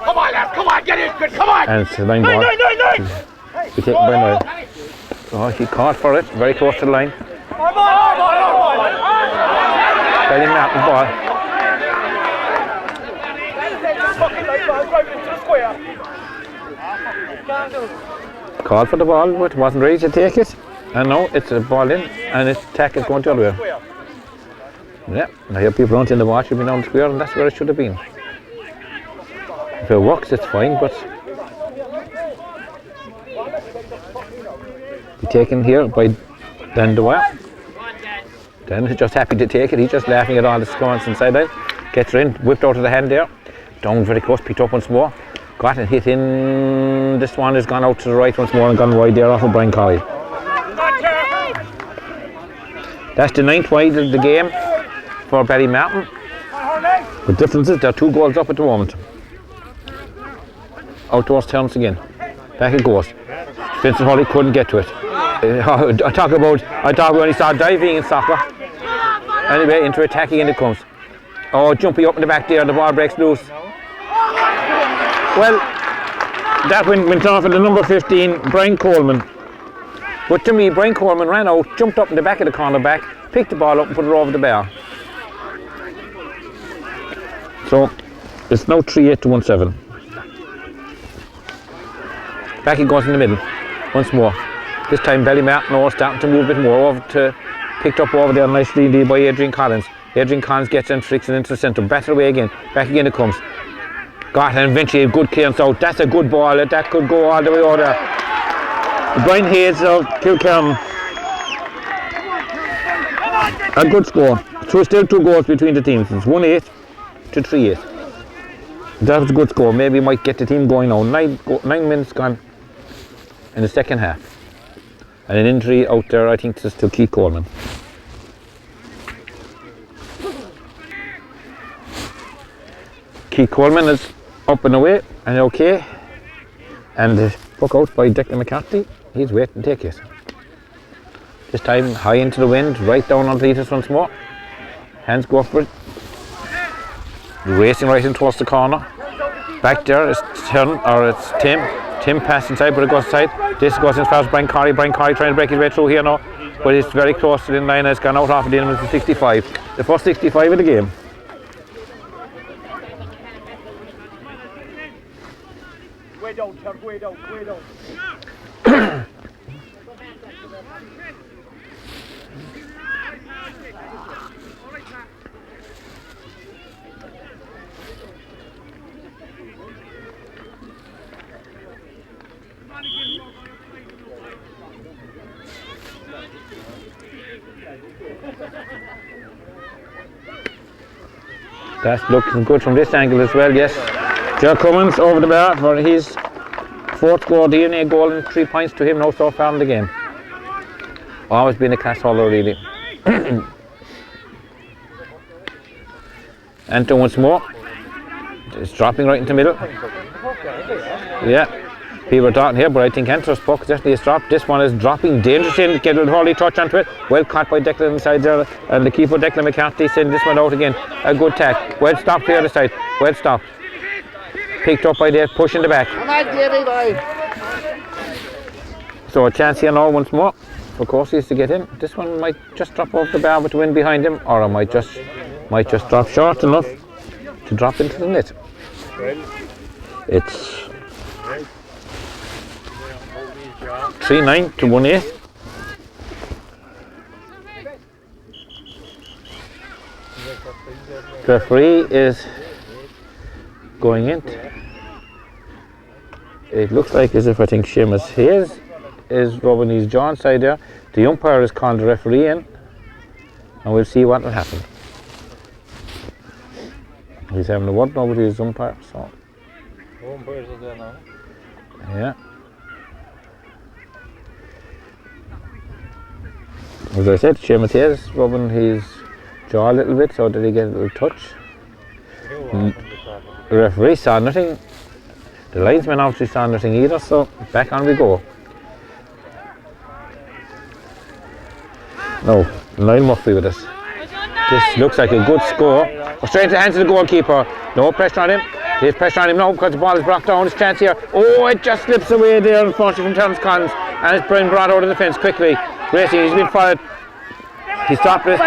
Speaker 2: Come on, lad. Come on, get in. Come on.
Speaker 1: And it's the line ball. Be taken by Noel. Oh, he caught for it. Very close to the line. Ballymartle ball. Called for the ball, but wasn't ready to take it. And now it's a ball in, and its tack is going the other way. Yeah, now here people aren't in the watch, you've been on the square, and that's where it should have been. If it works, it's fine, but be taken here by Dan Dwyer. Dan is just happy to take it, he's just laughing at all the scorns inside there. Gets her in, whipped out of the hand there. Down very close, picked up once more. Got it, hit in. This one has gone out to the right once more and gone wide there off of Brian Colley. That's the 9th wide of the game for Ballymartle. The difference is there are 2 goals up at the moment. Out towards Terence again. Back it goes. Vincent Hawley couldn't get to it. I talk about when he started diving in soccer. Anyway, into attacking and it comes. Oh, jumpy up in the back there, the ball breaks loose. Well, that went off at the number 15, Brian Coleman. But to me, Brian Coleman ran out, jumped up in the back of the corner back, picked the ball up and put it over the bar. So, it's now 3-8 to 1-7. Back it goes in the middle, once more. This time Ballymartle starting to move a bit more over to, picked up over there nicely indeed by Adrian Collins. Adrian Collins gets in, flicks it into the centre, batter away again, back again it comes. Got it, and eventually a good clearance out. That's a good ball, that could go all the way over there. Brian Hayes of Kilkerran. A good score. So still 2 goals between the teams. It's 1-8 to 3-8. That was a good score. Maybe we might get the team going now. 9 minutes gone in the second half. And an injury out there, I think, to Keith Coleman. Keith Coleman is up and away and okay. And the puck out by Declan McCarthy. He's waiting to take it. This time high into the wind, right down underneath us once more. Hands go upward. Racing right in towards the corner. Back there is it's Tim. Tim passed inside, but it goes inside. This goes as far as Brian Colley. Brian Colley trying to break his way through here now. But it's very close to the line and it's gone out off of the end of the 65. The first 65 of the game.
Speaker 2: Way down, Chuck, way down, way down.
Speaker 1: That's looking good from this angle as well, yes. Joe Cummins over the bar for his 4th score DNA goal and 3 points to him now so far in the game. Always been a class hauler really. And once more. It's dropping right into the middle. Yeah. People are talking here, but I think Anthor's puck definitely is dropped. This one is dropping dangerously. Get a hardly touch onto it. Well caught by Declan inside there. And the keeper Declan McCarthy sending this one out again. A good tack. Well stopped the other side. Well stopped. Picked up by Dave, pushing the back.
Speaker 2: Come on, Davey, boy.
Speaker 1: So a chance here now once more for Courceys to get in. This one might just drop off the bar with the wind behind him, or it might just drop short enough to drop into the net. It's 3-9 to 1-8. The referee is going in. It looks like as if I think Seamus Hayes is rubbing his jaw inside there. The umpire is calling the referee in, and we'll see what will happen. He's having a word now with his umpire, so.
Speaker 3: Umpires are there now.
Speaker 1: Yeah. As I said, Seamus Hayes rubbing his jaw a little bit so that he get a little touch. The referee saw nothing. The linesman obviously saw nothing either, so back on we go. No, Niall Murphy with us. This looks like a good score. Straight into the hands of the goalkeeper. No pressure on him. There's pressure on him now because the ball is blocked down. His chance here. Oh, it just slips away there, unfortunately, from Terence Collins. And it's been brought out of the fence quickly. Racing, he's been followed. He stopped this.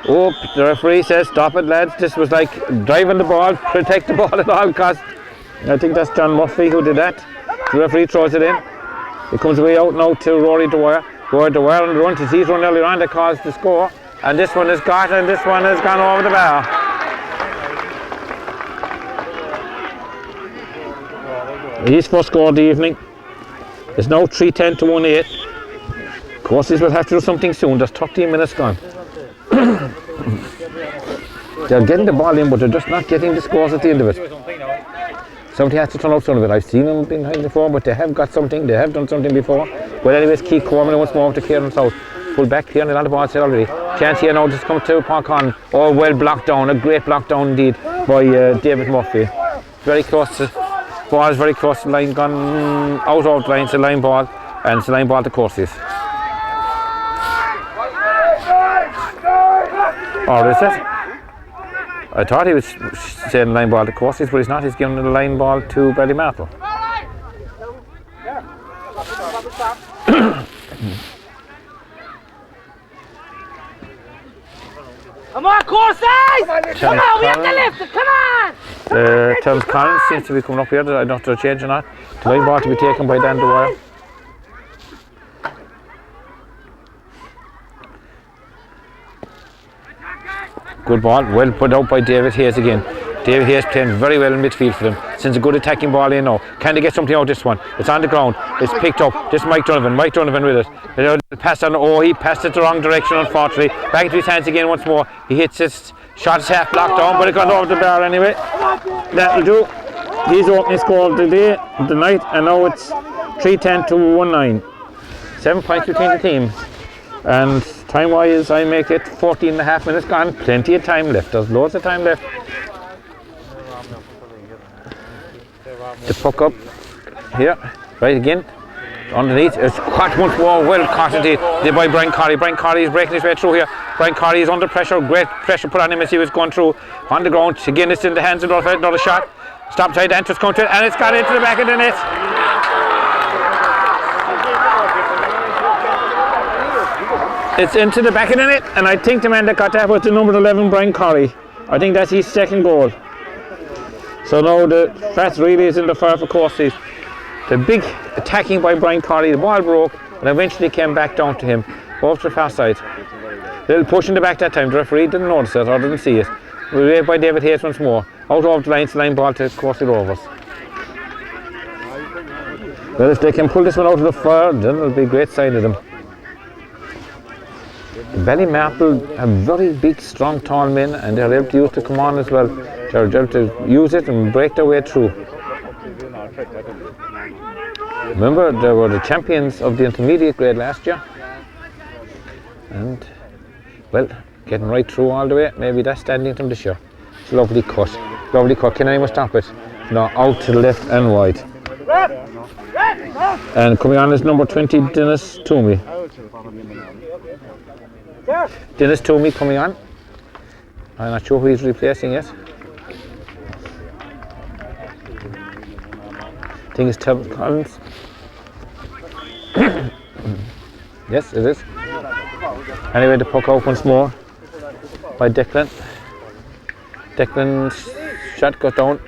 Speaker 1: Oh, the referee says, stop it, lads. This was like driving the ball, protect the ball at all costs. I think that's John Murphy who did that. The referee throws it in. It comes away out now to Rory Dwyer. Rory Dwyer on the run to see run earlier on that caused the score. And this one has got, and this one has gone over the bar. His first score of the evening. It's now 3-10 to 1-8. Courceys will have to do something soon. There's 13 minutes gone. They're getting the ball in, but they're just not getting the scores at the end of it. Somebody has to turn out some of it. I've seen them behind before, but they have got something. They have done something before. But anyways, Keith Corman once more to Kieran South. Full back here on the ball set already. Chance here now just come to Park on. Oh, well blocked down. A great block down indeed by David Murphy. Very close to ball is very close to the line, gone out of the line. It's a line ball, and it's a line ball to Courceys. Or is it? I thought he was saying line ball to Courceys, but he's not. He's giving the line ball to Ballymartle.
Speaker 4: Come on, Courceys! Come on, we have to lift it, come on!
Speaker 1: Terence Collins seems to be coming up here. I don't know if they're changing or not. The line ball to be taken by Dan Dwyer. Good ball, well put out by David Hayes again. David Hayes playing very well in midfield for them. Sends a good attacking ball in now. Can they get something out of this one? It's on the ground. It's picked up. This is Mike Donovan. Mike Donovan with it. Passed on. Oh, he passed it the wrong direction, unfortunately. Back into his hands again once more. He hits his shot. Is half blocked down, but it got over the bar anyway. That'll do. He's opening score of the day, of the night, and now it's 3-10 to 1-9. 7 points between the teams. And time-wise, I make it 14.5 minutes gone. Plenty of time left. There's loads of time left. The puck up here, right again. Underneath, it's caught once more. Well caught indeed by Brian Corey. Brian Corey is breaking his way through here. Brian Corey is under pressure. Great pressure put on him as he was going through on the ground. Again, it's in the hands of Norfolk. Another shot. Stop side, Antus going to it, and it's got into the back of the net. It's into the back of the net, and I think the man that got that was the number 11, Brian Corey. I think that's his second goal. So now the fast really is in the fire for Courceys. The big attacking by Brian Corey, the ball broke, and eventually came back down to him, off to the far side. Little push in the back that time. The referee didn't notice it or didn't see it. We're by David Hayes once more. Out of the line ball to Courcey Rovers. Well, if they can pull this one out of the fire, then it'll be a great sign of them. Ballymartle have very big, strong, tall men, and they're able to use the command as well. They're able to use it and break their way through. Remember, they were the champions of the intermediate grade last year. And, well, getting right through all the way. Maybe that's standing to them this year. It's a lovely cut. Lovely cut. Can anyone stop it? No, out to the left and wide. And coming on is number 20, Dennis Toomey. Dennis Toomey coming on. I'm not sure who he's replacing yet. I think it's Terence Collins. Yes, it is. Anyway, the puck out once more by Declan. Declan's shot goes down.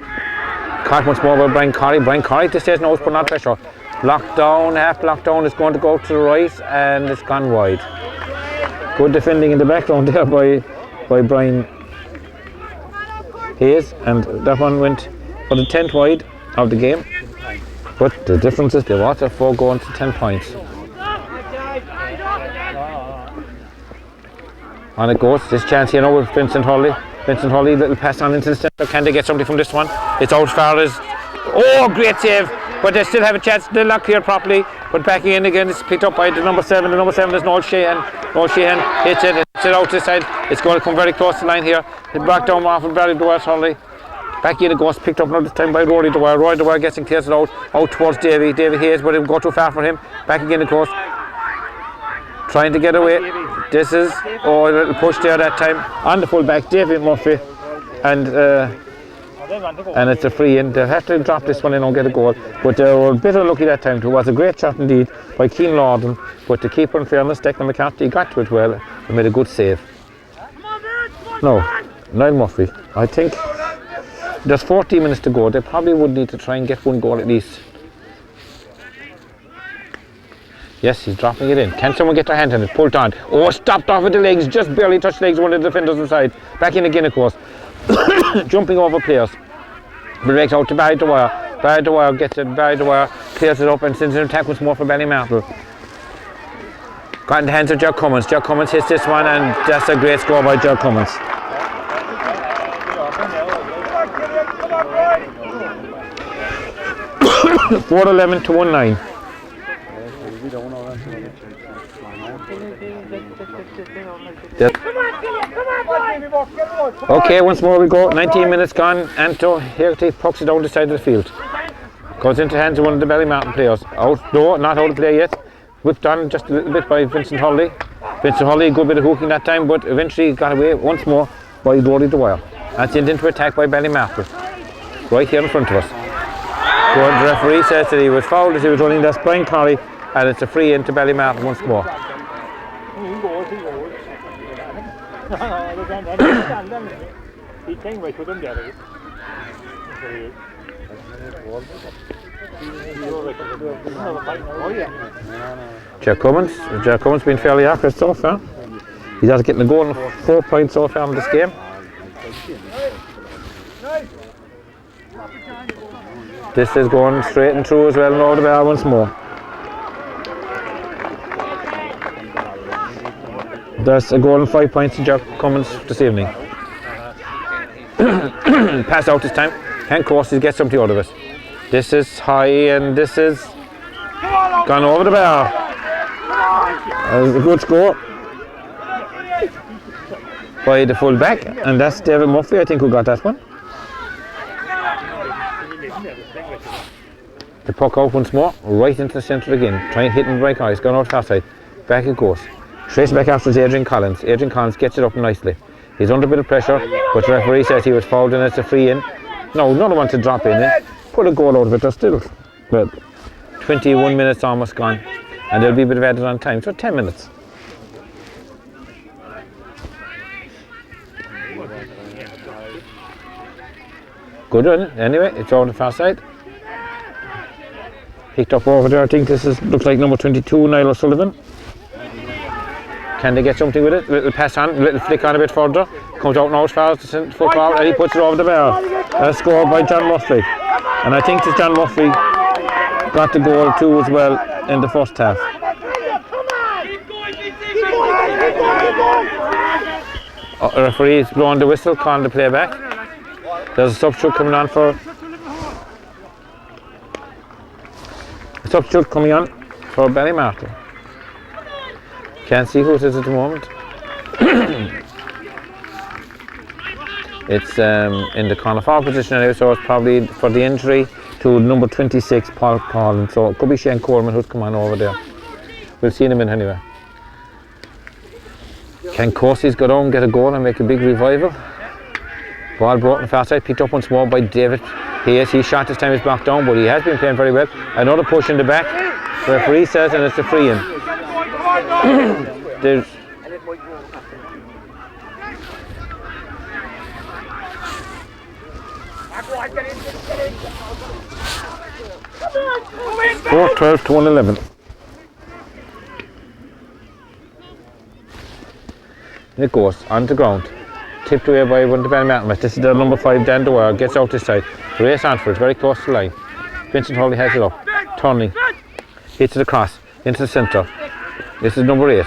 Speaker 1: Caught once more by Brian Corey. Brian Corey at this stage now is putting on pressure. Blocked down, half blocked down. It's going to go to the right and it's gone wide. Good defending in the background there by Brian Hayes, and that one went for the 10th wide of the game. But the difference is they were at 4 going to 10 points. On it goes. This chance here now with Vincent Hurley. Vincent Hurley, little pass on into the centre. Can they get something from this one? It's out as far as. Oh, great save! But they still have a chance. They'll not clear properly. But backing in again, it's picked up by the number 7. The number 7 is Noel Sheehan. Noel Sheehan hits it out this side. It's going to come very close to the line here. It back down off of Barry Dwyer Hurley. Back in it goes, picked up another time by Rory Dwyer. Rory Dwyer gets and clears it out towards Davy. Davy Hayes, but it will go too far for him. Back again it goes. trying to get away. This is, oh, a little push there that time on the full back, David Murphy, and it's a free in. They have to drop this one in and get a goal, but they were a bit unlucky that time too. It was a great shot indeed by Keane Lawden, but the keeper, in fairness, Declan McCarthy, got to it well and made a good save. No, Niall Murphy, I think there's 14 minutes to go. They probably would need to try and get one goal at least. Yes, he's dropping it in. Can someone get their hand on it? Pulled on. Oh, stopped off with the legs, just barely touched legs, one of the defenders inside. Back in again, of course. Jumping over players. Breaks out to Barry Dwyer. Barry Dwyer gets it, Barry Dwyer clears it up and sends an attack once more for Ballymartle. Got in the hands of Joe Cummins. Joe Cummins hits this one, and that's a great score by Joe Cummins. 4-11 to 1-9. Okay, once more we go. 19 minutes gone. Anto Hegarty pucks it down the side of the field. Goes into the hands of one of the Ballymartle players. Out, no, not out of play yet. Whipped on just a little bit by Vincent Hurley. Vincent Hurley, a good bit of hooking that time, but eventually got away once more by Rory Dwyer. And sent into attack by Ballymartle. Right here in front of us. The referee says that he was fouled as he was running. That's Brian Corey, and it's a free in to Ballymartle once more. Jack Cummins been fairly accurate so far. He's after getting a goal and 4 points so far in this game. This is going straight and through as well and over the bar once more. There's a goal and 5 points to Jack Cummins this evening. Pass out this time. Can Courceys get something out of it? This is high and this is gone over the bar. That's a good score by the full back, and that's David Murphy, I think, who got that one. The puck out once more, right into the centre again. Trying to hit him right now. He's gone out far side. Back it goes. Straight back after Adrian Collins. Adrian Collins gets it up nicely. He's under a bit of pressure, but the referee says he was fouled and it's a free in. No, another one to drop in. Put a goal out of it. There's still 21 minutes almost gone, and there'll be a bit of added on time. So 10 minutes. Good run. Anyway, it's over the far side. Picked up over there. I think this looks like number 22, Niall O'Sullivan. Can they get something with it? Little pass on, little flick on a bit further. Comes out now as far as the foot forward, and he puts it over the bar. A score by John Murphy. And I think that John Murphy got the goal too as well in the first half. The referee is blowing the whistle, calling the play back. There's a substitute coming on for Ballymartle. Can't see who it is at the moment. It's in the corner forward position anyway, so it's probably for the injury to number 26, Paul Collins. So it could be Shane Coleman who's come on over there. We'll see him in anyway. Can Courceys go down, get a goal and make a big revival? Ball broken far side, picked up once more by David Hayes. He shot this time, he's blocked down, but he has been playing very well. Another push in the back. The referee says, and it's a free in. There's 4-12 to 1-11. It goes on the ground. Tipped away by one of the Ballymartle. This is the number 5, Dan Dwyer. Gets out this side. Race on for it, very close to the line. Vincent Hurley has it up. Turning. Hits it across into the centre. This is number 8,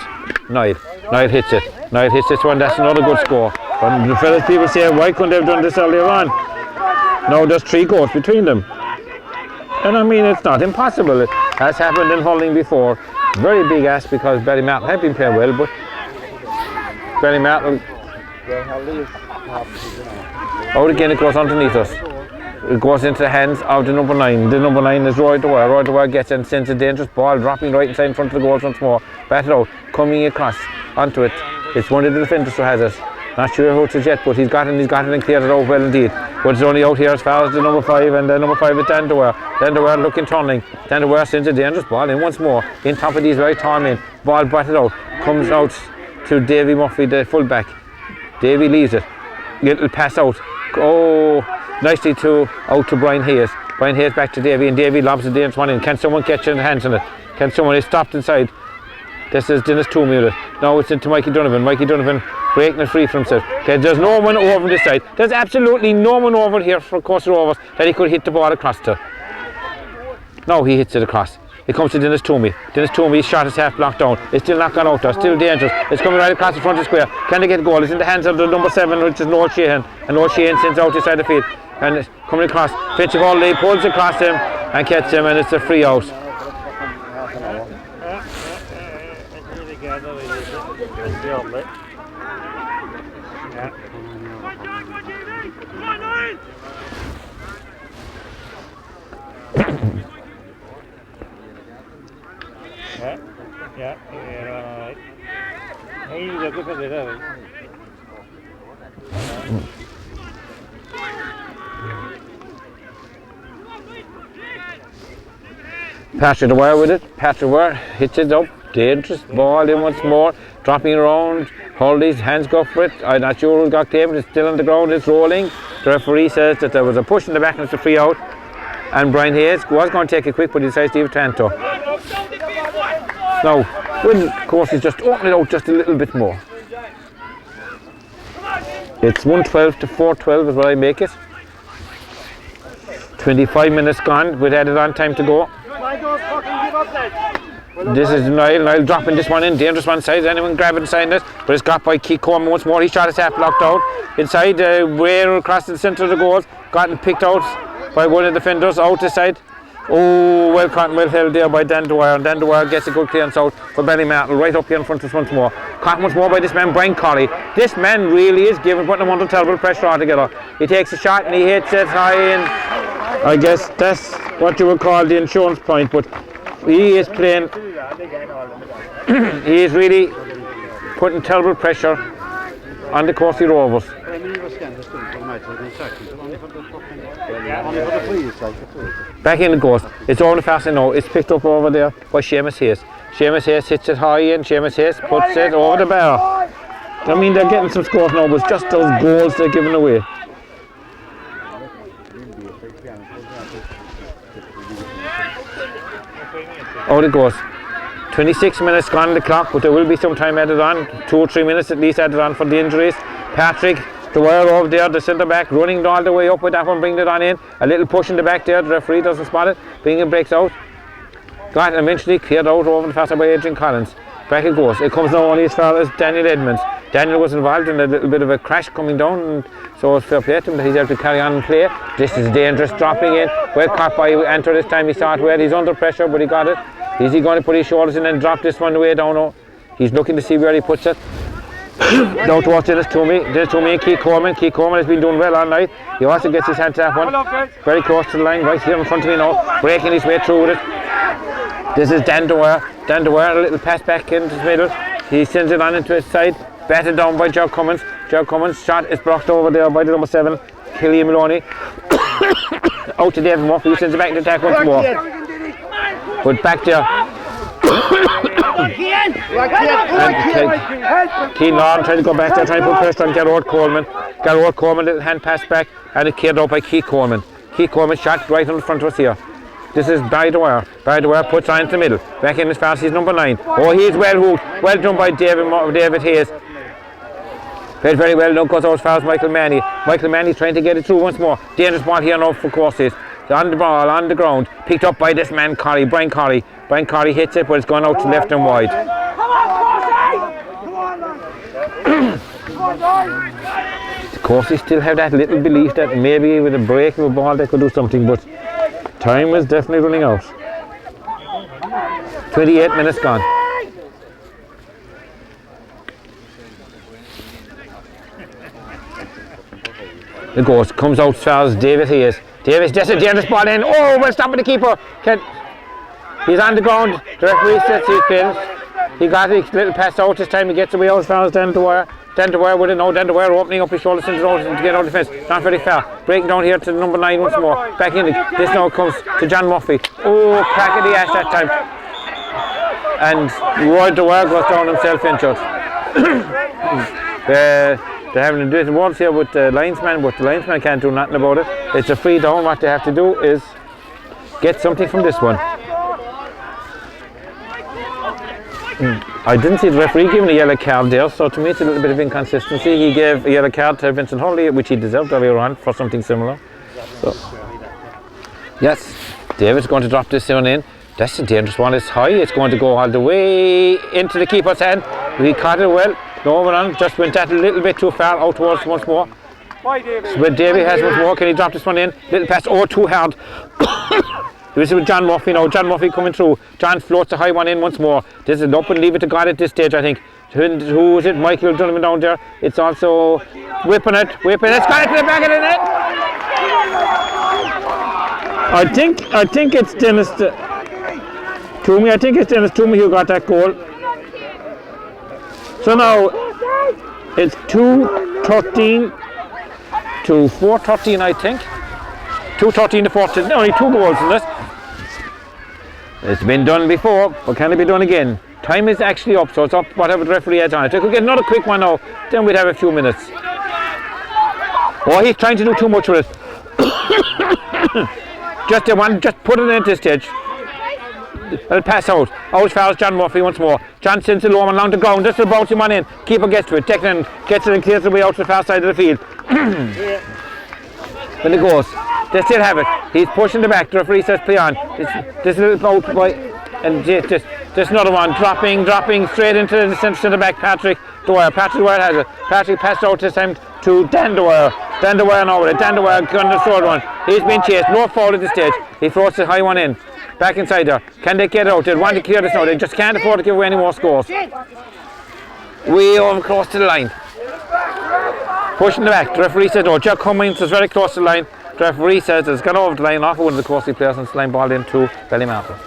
Speaker 1: Niall. Niall hits it. Niall hits this one. That's another good score. But the fellas, people say, why couldn't they have done this earlier on? No, there's 3 goals between them. And I mean, it's not impossible. It has happened in hurling before. Very big ask because Ballymartle have been playing well, but Ballymartle out again, it goes underneath us. It goes into the hands of the number 9. The number 9 is Roy Dwyer. Roy Dwyer gets and sends a dangerous ball, dropping right inside in front of the goals once more. Batted out, coming across onto it. It's one of the defenders who has it. Not sure who it is yet, but he's got it and cleared it out well indeed. But it's only out here as far as the number 5, and the number 5 is Dan Dwyer. Dan Dwyer looking turning. Dan Dwyer sends a dangerous ball in once more. In top of these very tall men. Ball batted out. Comes out to Davy Murphy, the fullback. Davy leaves it. Little pass out. Oh, nicely out to Brian Hayes. Brian Hayes back to Davy, and Davy lobs the dangerous one in. Can someone catch in the hands on it? Can someone? It's stopped inside. This is Dennis Toomey with it. Now it's into Mikey Donovan. Mikey Donovan breaking it free from himself. Okay, there's no one over this side. There's absolutely no one over here for Courcey Rovers that he could hit the ball across to. Now he hits it across. It comes to Dennis Toomey. Dennis Toomey's shot is half blocked down. It's still not gone out there. Still dangerous. It's coming right across the front of the square. Can they get a goal? It's in the hands of the number 7, which is Noel Sheehan. And Noel Sheehan sends out inside the field. And it's coming across. Fitch Holiday pulls across him and catches him, and it's a free out.
Speaker 3: Yeah, right. Hey, you look at it.
Speaker 1: Patrick Dwyer with it. Patrick Dwyer hits it up. Dangerous ball in once more. Dropping around. Holiday's hands go for it. I'm not sure who got claimed. It's still on the ground. It's rolling. The referee says that there was a push in the back and it's a free out. And Brian Hayes was going to take it quick, but he decides to leave it to Anto. Now, when Courcey just open it out just a little bit more. It's 112 to 412 is what I make it. 25 minutes gone with added on time to go. This is Niall dropping this one in, dangerous one side. Anyone grabbing inside it, but it's got by Keith Coleman once more. He shot his half blocked out inside, way across the centre of the goals. Gotten picked out by one of the defenders out the side. Oh, well caught and well held there by Dan Dwyer, and Dan Dwyer gets a good clearance out for Ballymartle, right up here in front of us once more. Caught once more by this man, Brian Corey. This man really is putting him under terrible pressure altogether. He takes a shot and he hits it high in. I guess that's what you would call the insurance point, but he is playing, he is really putting terrible pressure on the Courcey Rovers. Back in it goes. It's only fast now. It's picked up over there by Seamus Hayes. Seamus Hayes hits it high in. Seamus Hayes puts it over the bar. I mean, they're getting some scores now, but it's just those goals they're giving away. Out it goes. 26 minutes gone on the clock, but there will be some time added on. 2 or 3 minutes at least added on for the injuries. Patrick Dwyer over there, the centre back, running all the way up with that one, bringing it on in. A little push in the back there, the referee doesn't spot it. Bingham breaks out. Got eventually cleared out over the faster by Adrian Collins. Back it goes. It comes now only as far as Daniel Edmonds. Daniel was involved in a little bit of a crash coming down, and so it's fair play to him that he's able to carry on and play. This is dangerous, dropping in. Well caught by Anto this time. He saw it well. He's under pressure, but he got it. Is he going to put his shoulders in and drop this one away down? No. He's looking to see where he puts it. Down towards Dennis Toomey and Keith Coleman. Keith Coleman has been doing well all night. He also gets his hand to that one. Very close to the line, right here in front of me now. Breaking his way through with it. This is Dan Dwyer. Dan Dwyer, a little pass back into the middle. He sends it on into his side. Batted down by Joe Cummins. Joe Cummins' shot is blocked over there by the number 7, Killian Maloney. Out to David Murphy, who sends it back to attack once more. But back there. Keane Lawton trying to go back there, trying to put pressure on Gerard Coleman. Gerard Coleman, little hand pass back, and it cleared out by Keith Coleman. Keith Coleman shot right in front of us here. This is Barry Dwyer. Barry Dwyer puts on into the middle. Back in as fast as he's number 9. Oh, he's well hooked. Well done by David Hayes. Played very well. Now goes out as far as Michael Manny. Michael Manny trying to get it through once more. Dangerous ball here now for Courcey. On the ball, on the ground. Picked up by this man, Corey, Brian Corey. Brian Corey hits it, but it's gone out to left and wide.
Speaker 4: Come on,
Speaker 1: Courcey still have that little belief that maybe with a break of a ball they could do something, but time is definitely running out. 28 minutes gone. It goes, comes out as far as Davis he is. Davis, that's a dangerous ball in. Oh, well stopping the keeper. He's on the ground. The referee sets his pins. He got a little pass out this time. He gets away as far as down the wire. Down the wire with it now. Down the wire opening up his shoulders into the road to get out of the fence. Not very far. Breaking down here to the number 9 once more. Back in. This now comes to John Murphy. Oh, crack of the ass that time. And Roy the wire goes down himself injured. They're having a bit of words here with the linesman, but the linesman can't do nothing about it. It's a free down. What they have to do is get something from this one. I didn't see the referee giving a yellow card there, so to me it's a little bit of inconsistency. He gave a yellow card to Vincent Hurley, which he deserved earlier on for something similar. So, yes, David's going to drop this one in. That's a dangerous one. It's high. It's going to go all the way into the keeper's hand. He caught it well. No one on. Just went that a little bit too far out towards once more. So when Davy has once more, can he drop this one in? Little pass. Oh, too hard. This is with John Murphy now. John Murphy coming through. John floats the high one in once more. This is up and leave it to God at this stage, I think. Who is it? Michael Donovan down there. It's also whipping it. It's got it to the back of the net. I think it's Dennis Toomey. I think it's Dennis Toomey who got that goal. So now it's 2-13 to 4-13, I think. 2-13 to 4-13. Only 2 goals in this. It's been done before, but can it be done again? Time is actually up, so it's up whatever the referee has on it. If we get another quick one now, then we'd have a few minutes. Oh, he's trying to do too much with it. Just put it into stage. It'll pass out as far as John Murphy once more. John sends it low and along the ground. This will bounce him on in. Keeper gets to it, takes it in, gets it and clears the way out to the far side of the field. When it goes, they still have it. He's pushing the back. The referee says play on. This little bout by, and just another one dropping straight into the centre back. Patrick Dwyer. Patrick Dwyer has it. Patrick passed out this time to Dan Dwyer. Dan Dwyer now with it. Dan Dwyer gun the third one. He's been chased. No foul at this stage. He throws the high one in. Back inside there. Can they get it out? They want to clear this now. They just can't afford to give away any more scores. Way over close to the line. Pushing the back. The referee says, oh, Jack Cummings is very close to the line. The referee says it's gone over the line off of one of the Courcey players and it's line ball into Ballymartle.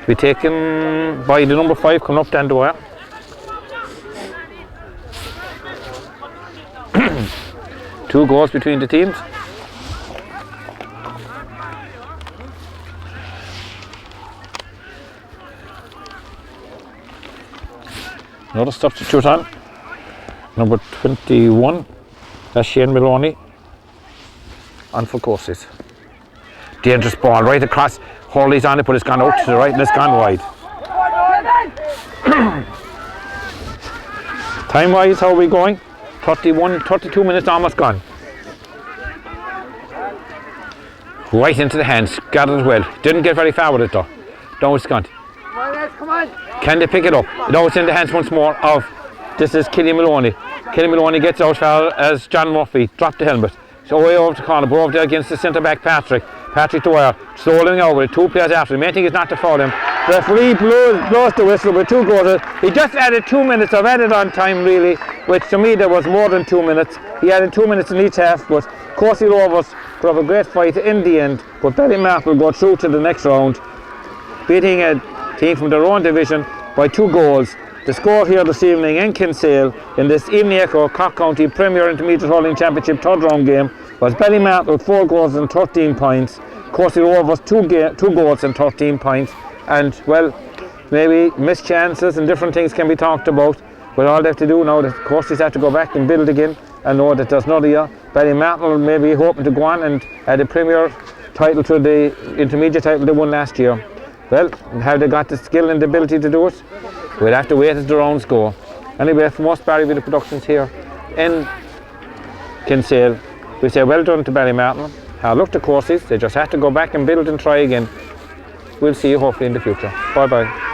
Speaker 1: To be taken by the number 5 coming up Dan Dwyer. Two goals between the teams. Another substitute on. Number 21. That's Shane Maloney. On for Courcey's. Dangerous ball right across. Hurley's on it, but it's gone out to the right and it's gone wide. Time wise, how are we going? 32 minutes almost gone. Right into the hands, got it as well. Didn't get very far with it though. Down with Scott.
Speaker 4: Come on.
Speaker 1: Can they pick it up? Now it's in the hands once more of, this is Killian Maloney. Killian Maloney gets out far as John Murphy, dropped the helmet. So way over to corner, but over there against the centre back Patrick Dwyer, slowing over with 2 players after him. The main thing is not to foul him. The referee blows the whistle with 2 goals. He just added 2 minutes of added on time really, which to me there was more than 2 minutes. He added 2 minutes in each half, but Courcey Rovers put up a great fight in the end, but Ballymartle go through to the next round, beating a team from their own division by 2 goals. The score here this evening in Kinsale in this Evening Echo Cork County Premier Intermediate Hurling Championship 3rd round game was Ballymartle 4 goals and 13 points, Courcey Rovers 2 goals and 13 points, and well, maybe missed chances and different things can be talked about, but all they have to do now, the Courceys have to go back and build again and know that there's another year. Ballymartle may be hoping to go on and add a Premier title to the intermediate title they won last year. Well, have they got the skill and the ability to do it? We'll have to wait as the rounds go. Anyway, from us Barry Video Productions here in Kinsale, we say well done to Ballymartle. Look to Courceys, they just have to go back and build and try again. We'll see you hopefully in the future. Bye bye.